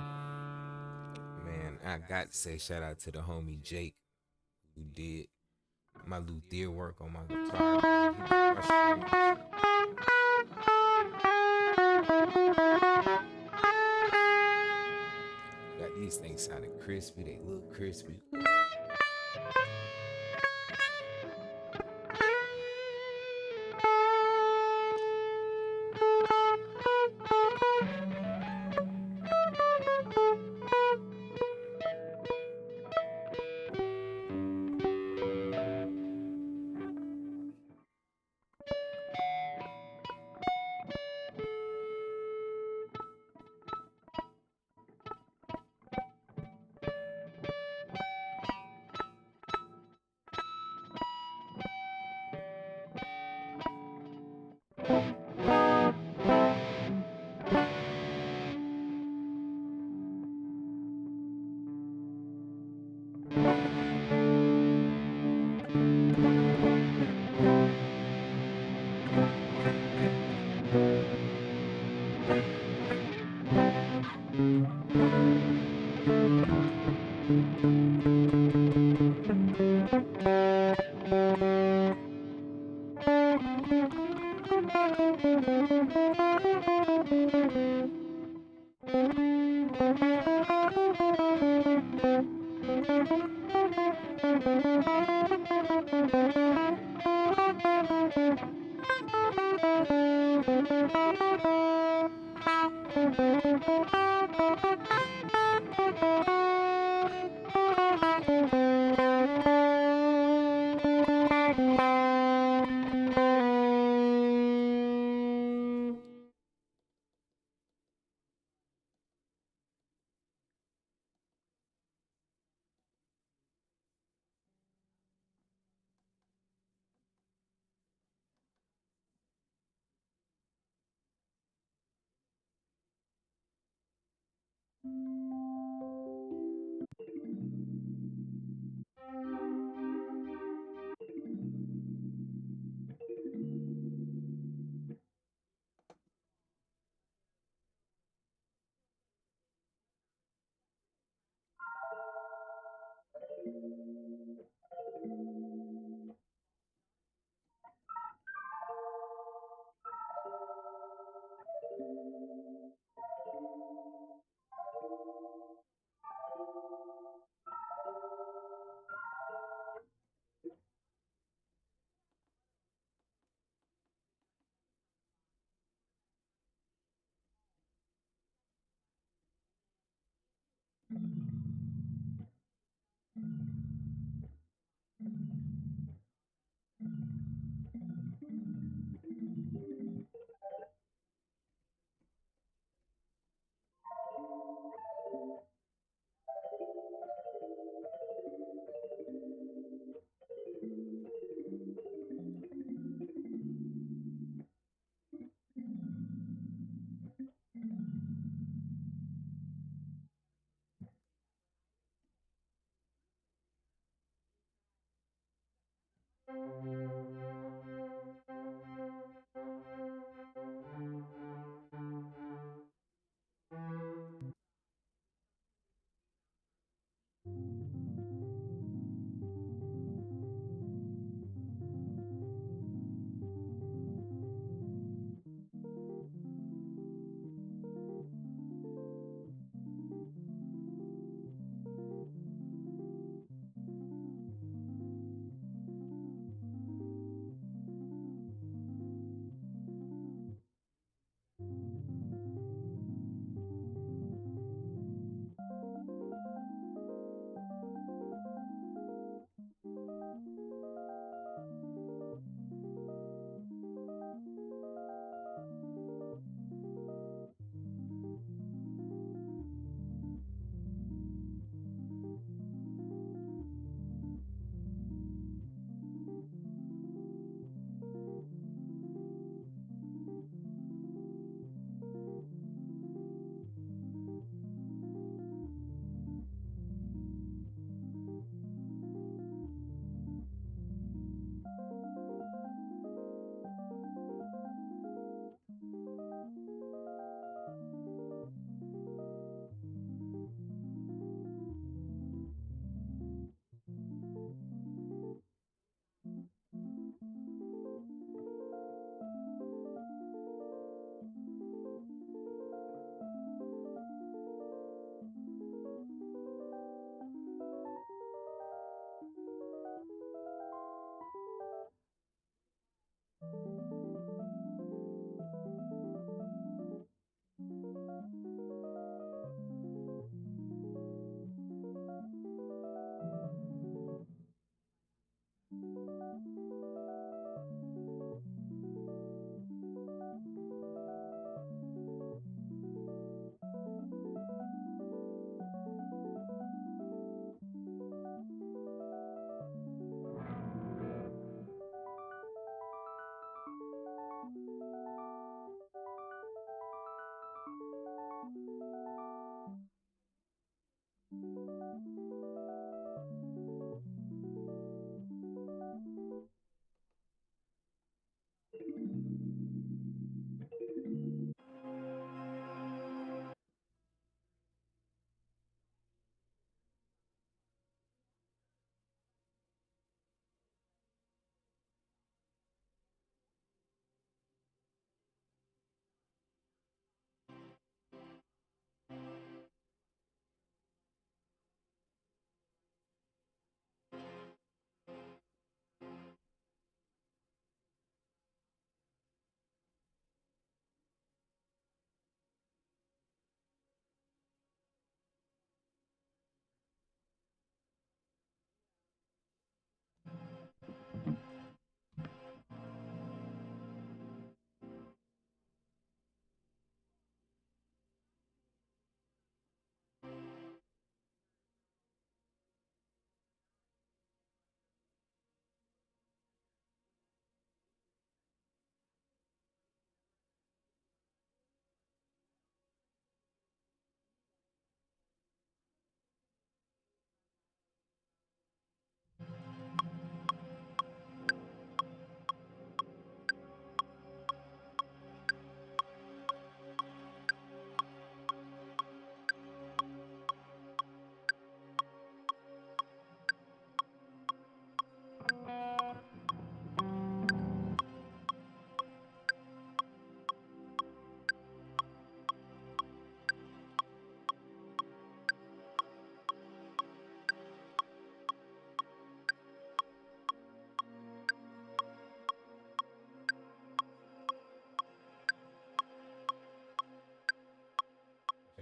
Man, I got to say shout out to the homie Jake who did my luthier work on my guitar. Man. He was frustrating. Got these things sounding crispy. They look crispy.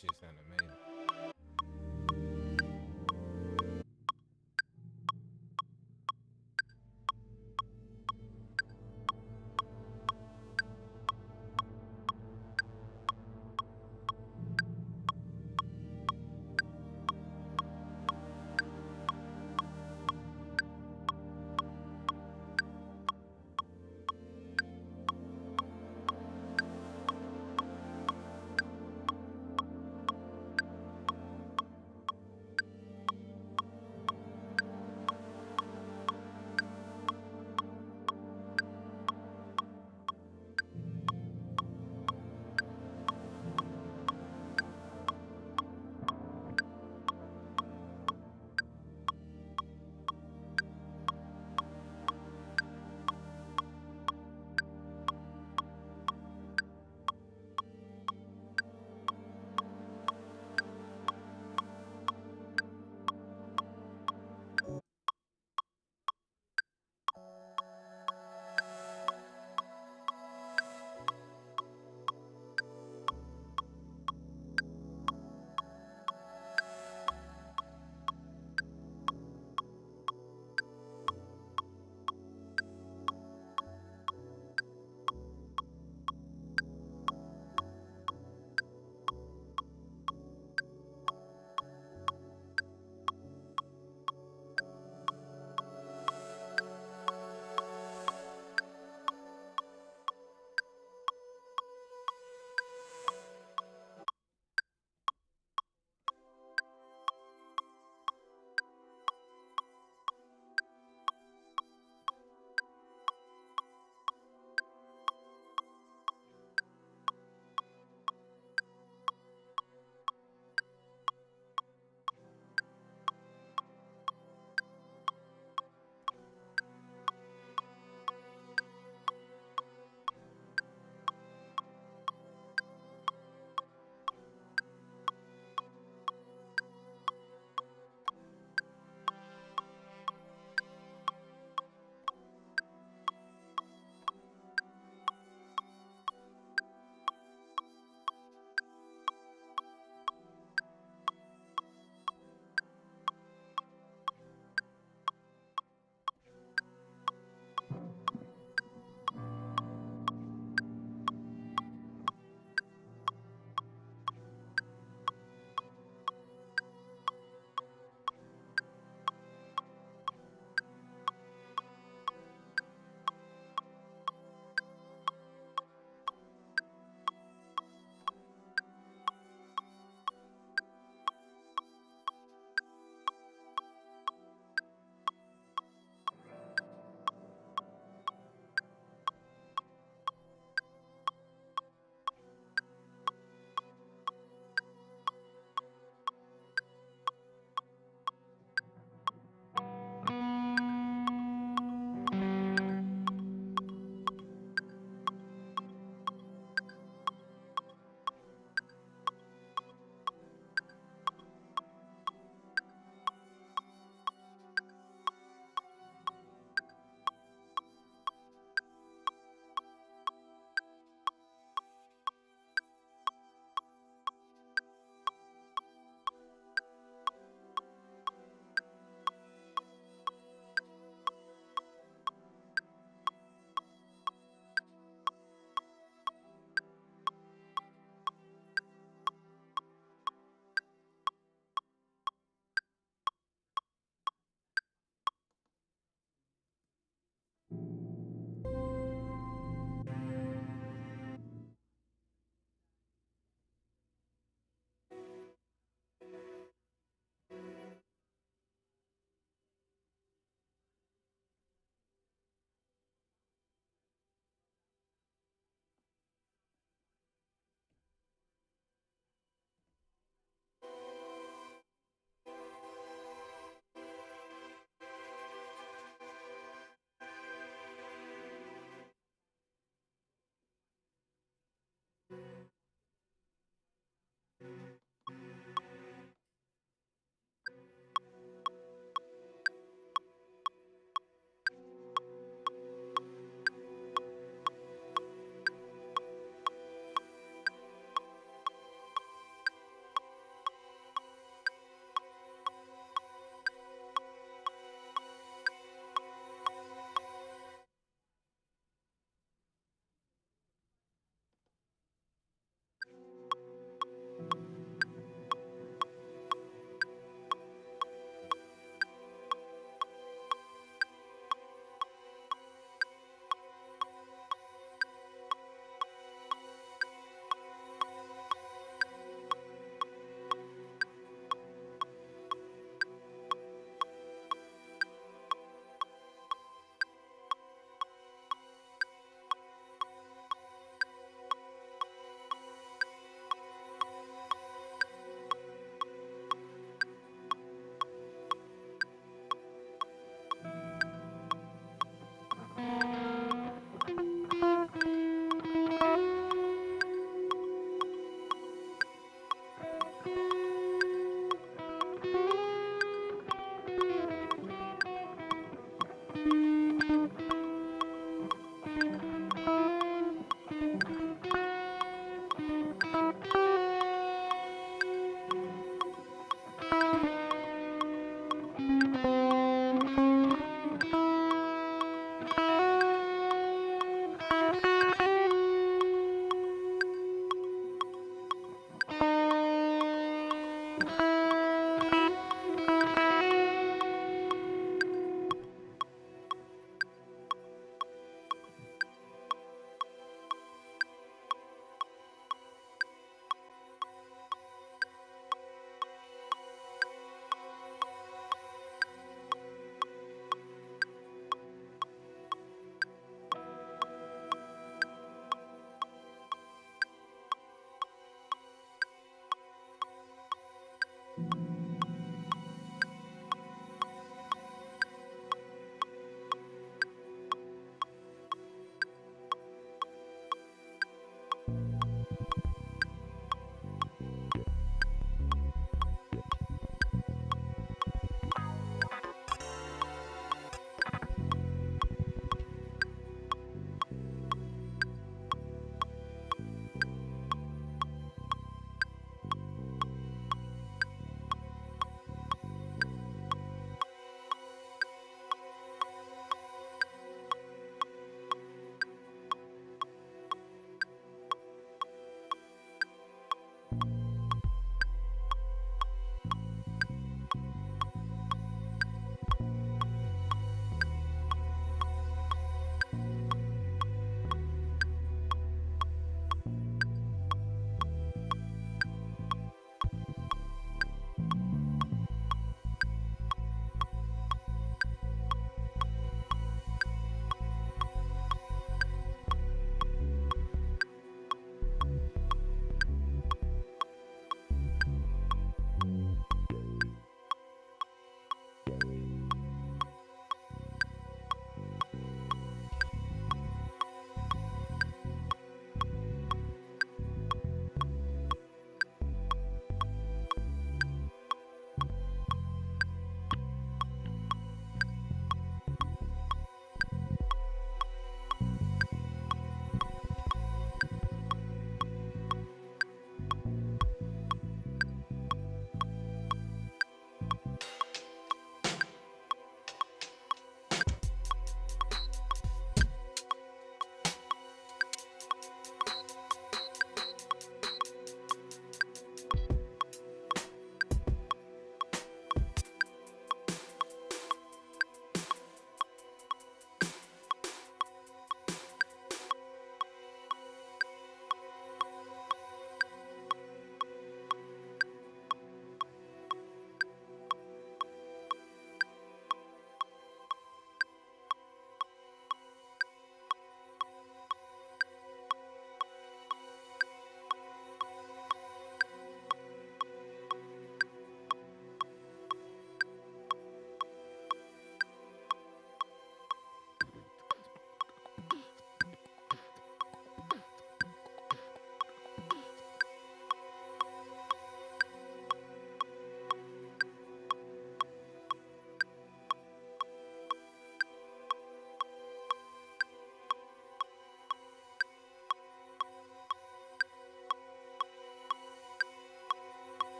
shit sounded amazing.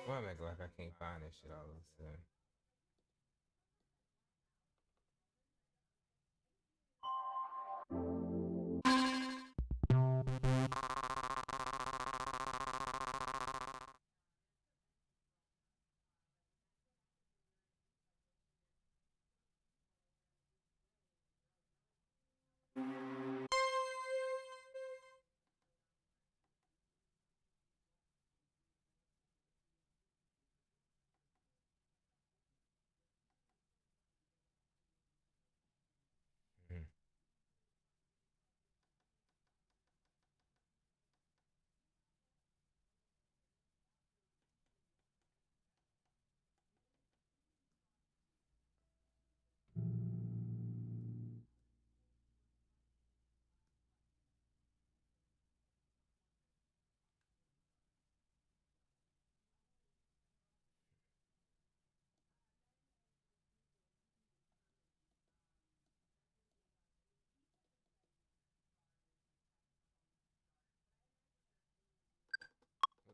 Why am I acting like I can't find that shit all of a sudden?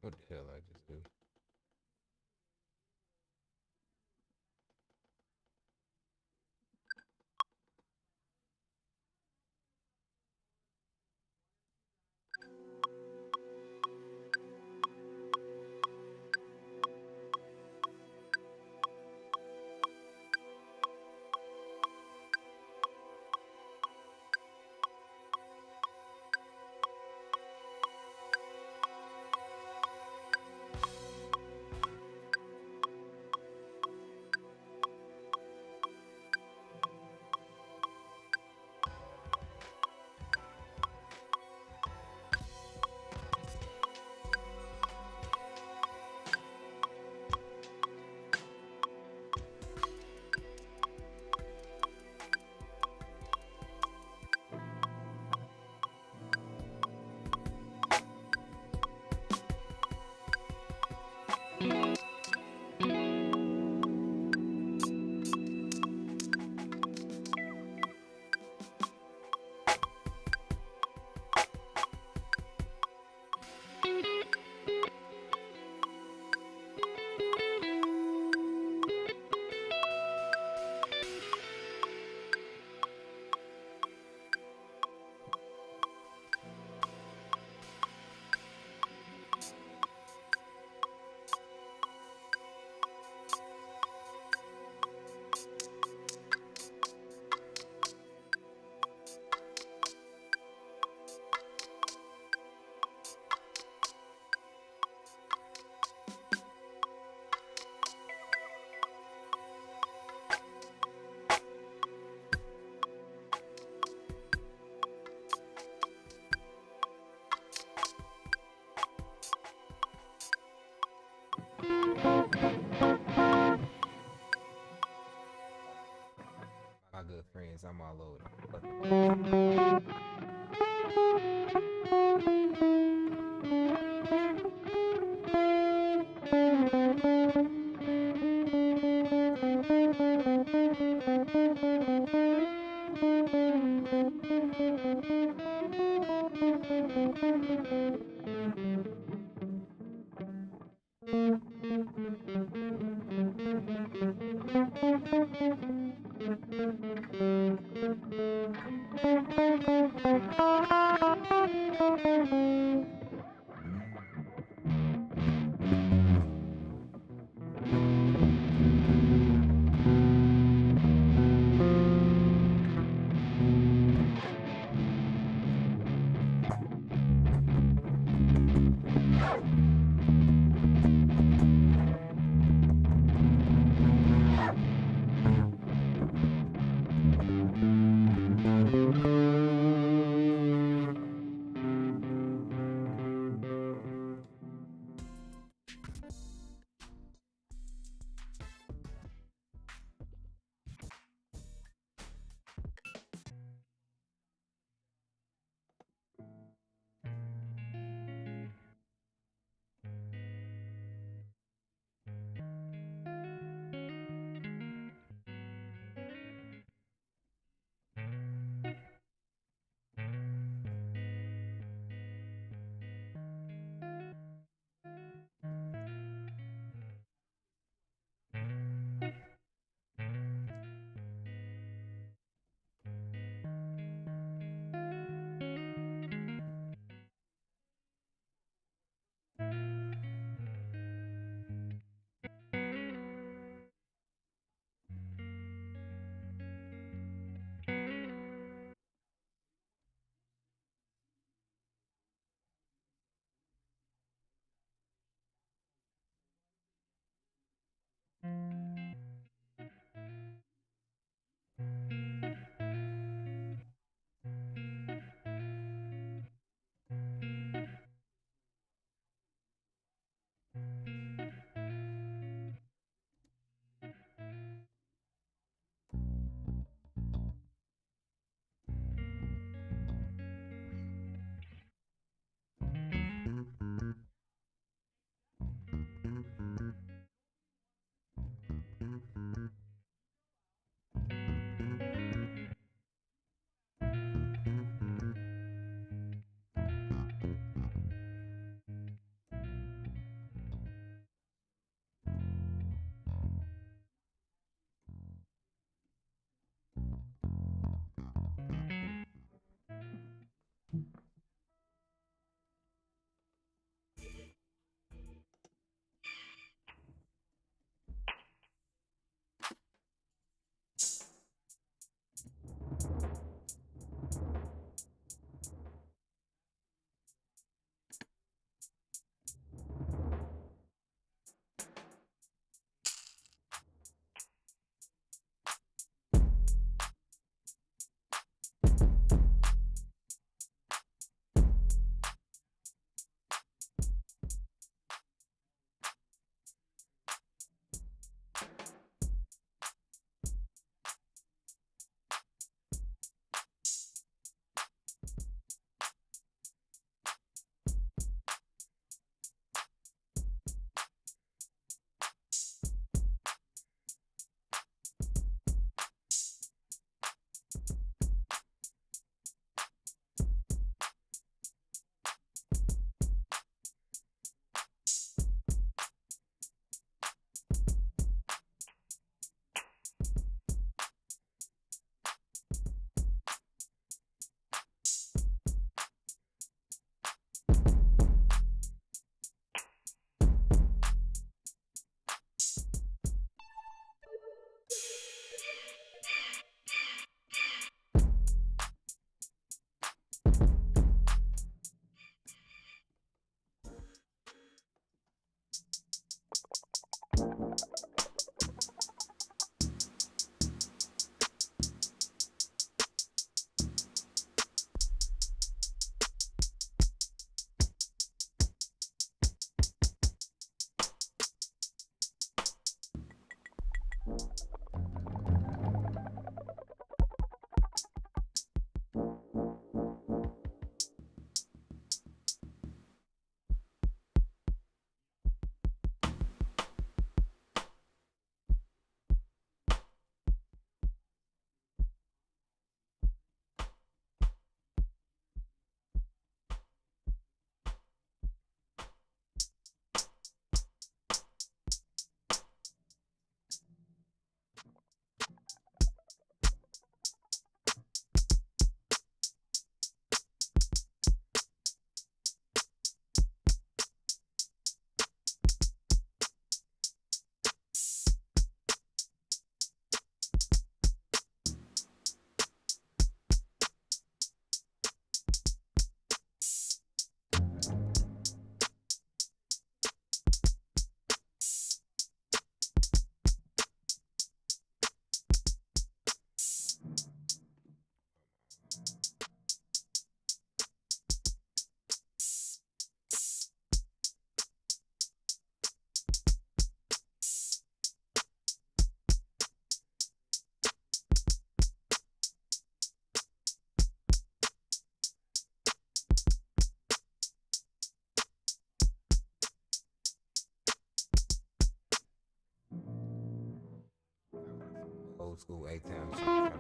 What the hell I just do? My good friends, I'm all over them. old school A-Town shit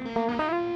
trying to get it.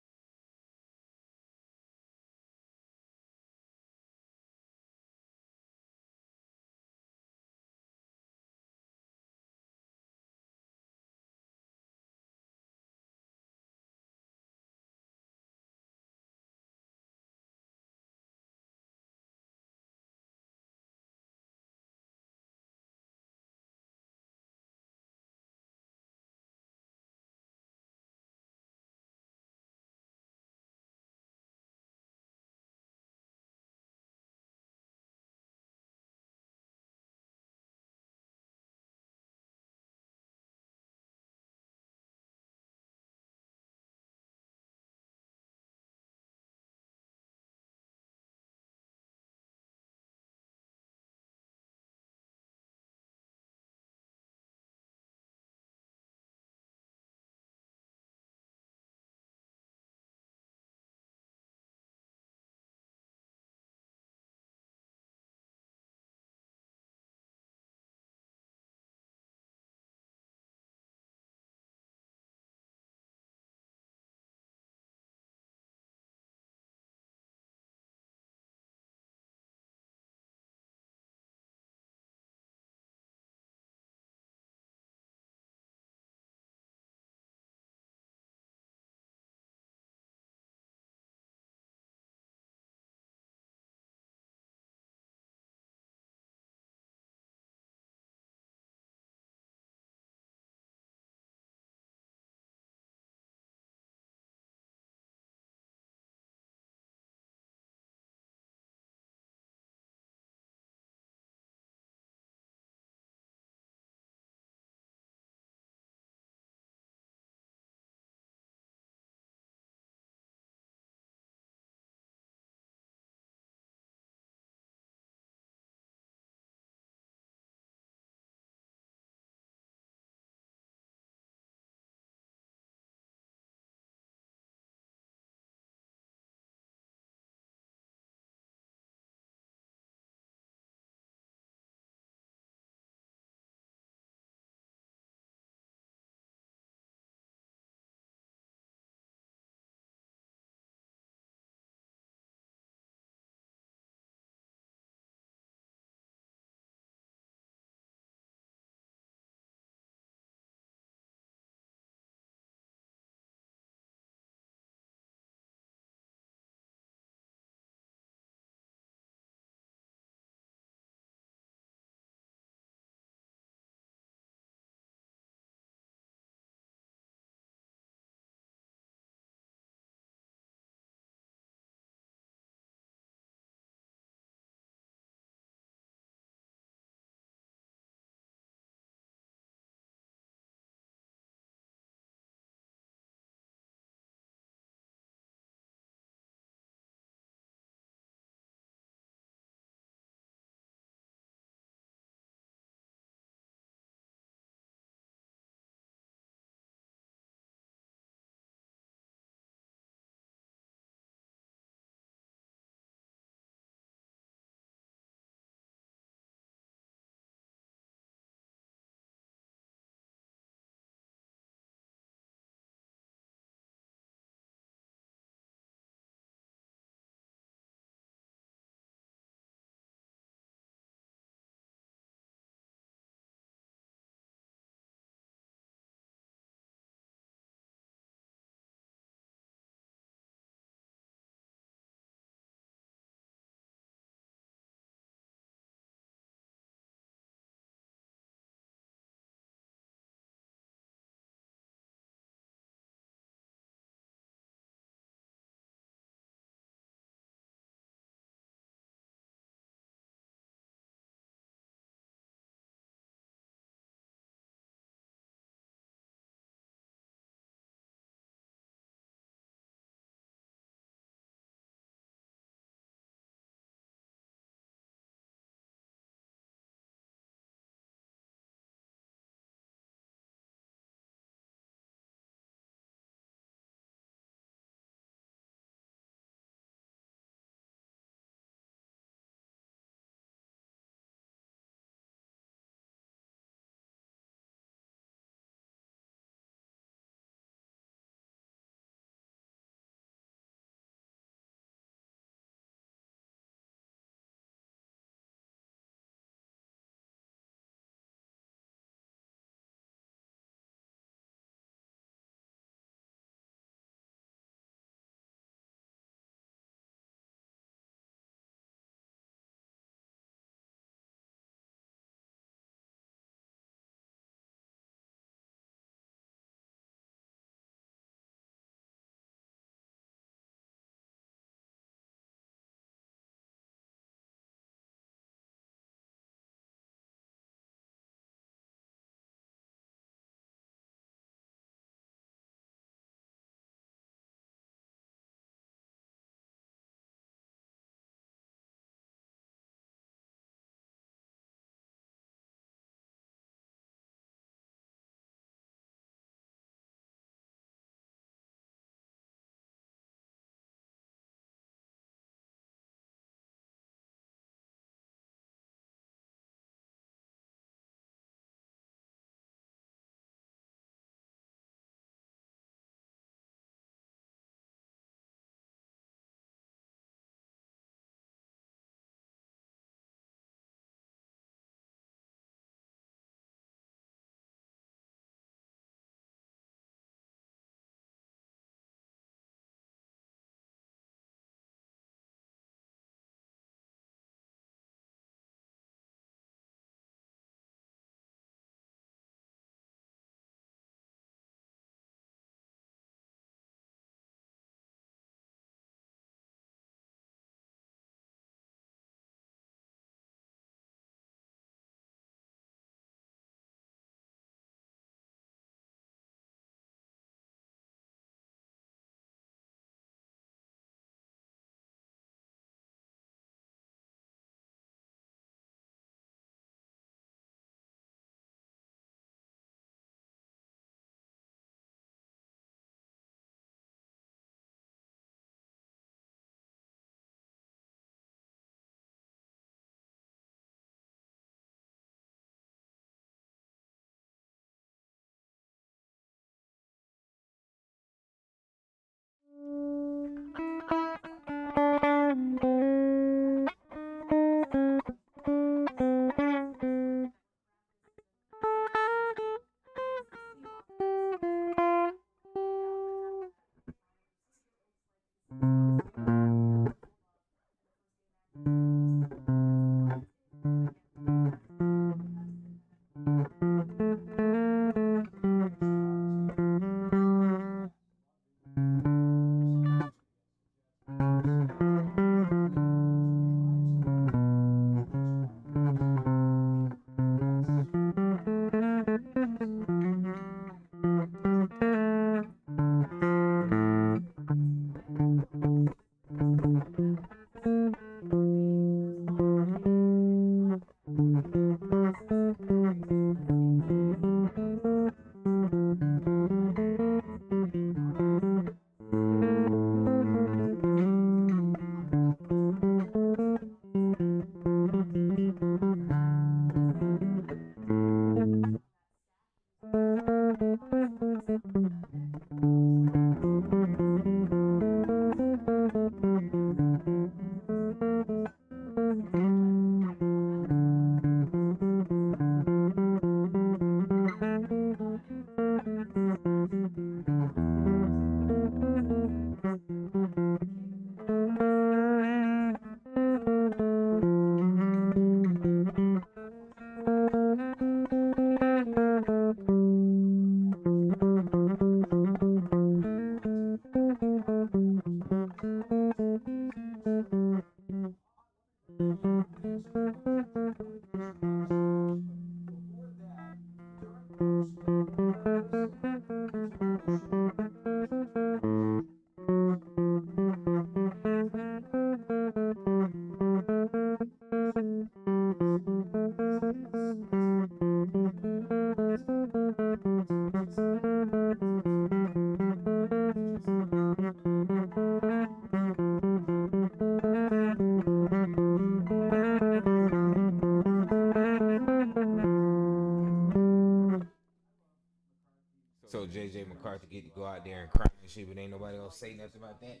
So JJ McCarthy get to go out there and cry and shit, but ain't nobody gonna say nothing about that.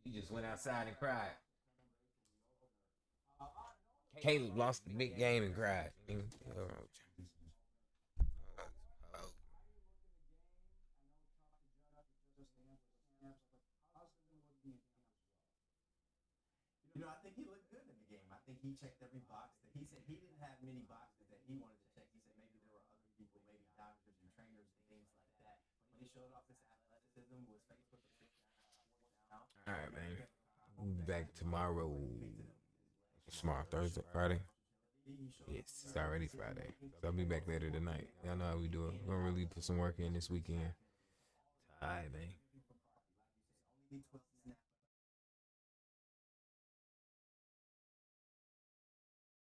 He just went outside and cried. Caleb lost the big game and cried. You know, I think he looked good in the game. I think he checked every box. That he said he didn't have many boxes that he wanted to check. He said maybe there were other people, maybe doctors and trainers and things like that. When he showed off his athleticism, was faced with a 6 down. All right, man. We'll be back tomorrow. Tomorrow, Thursday, Friday. Yes, it's already Friday. So I'll be back later tonight. Y'all know how we do it. We're gonna really put some work in this weekend. All right, man.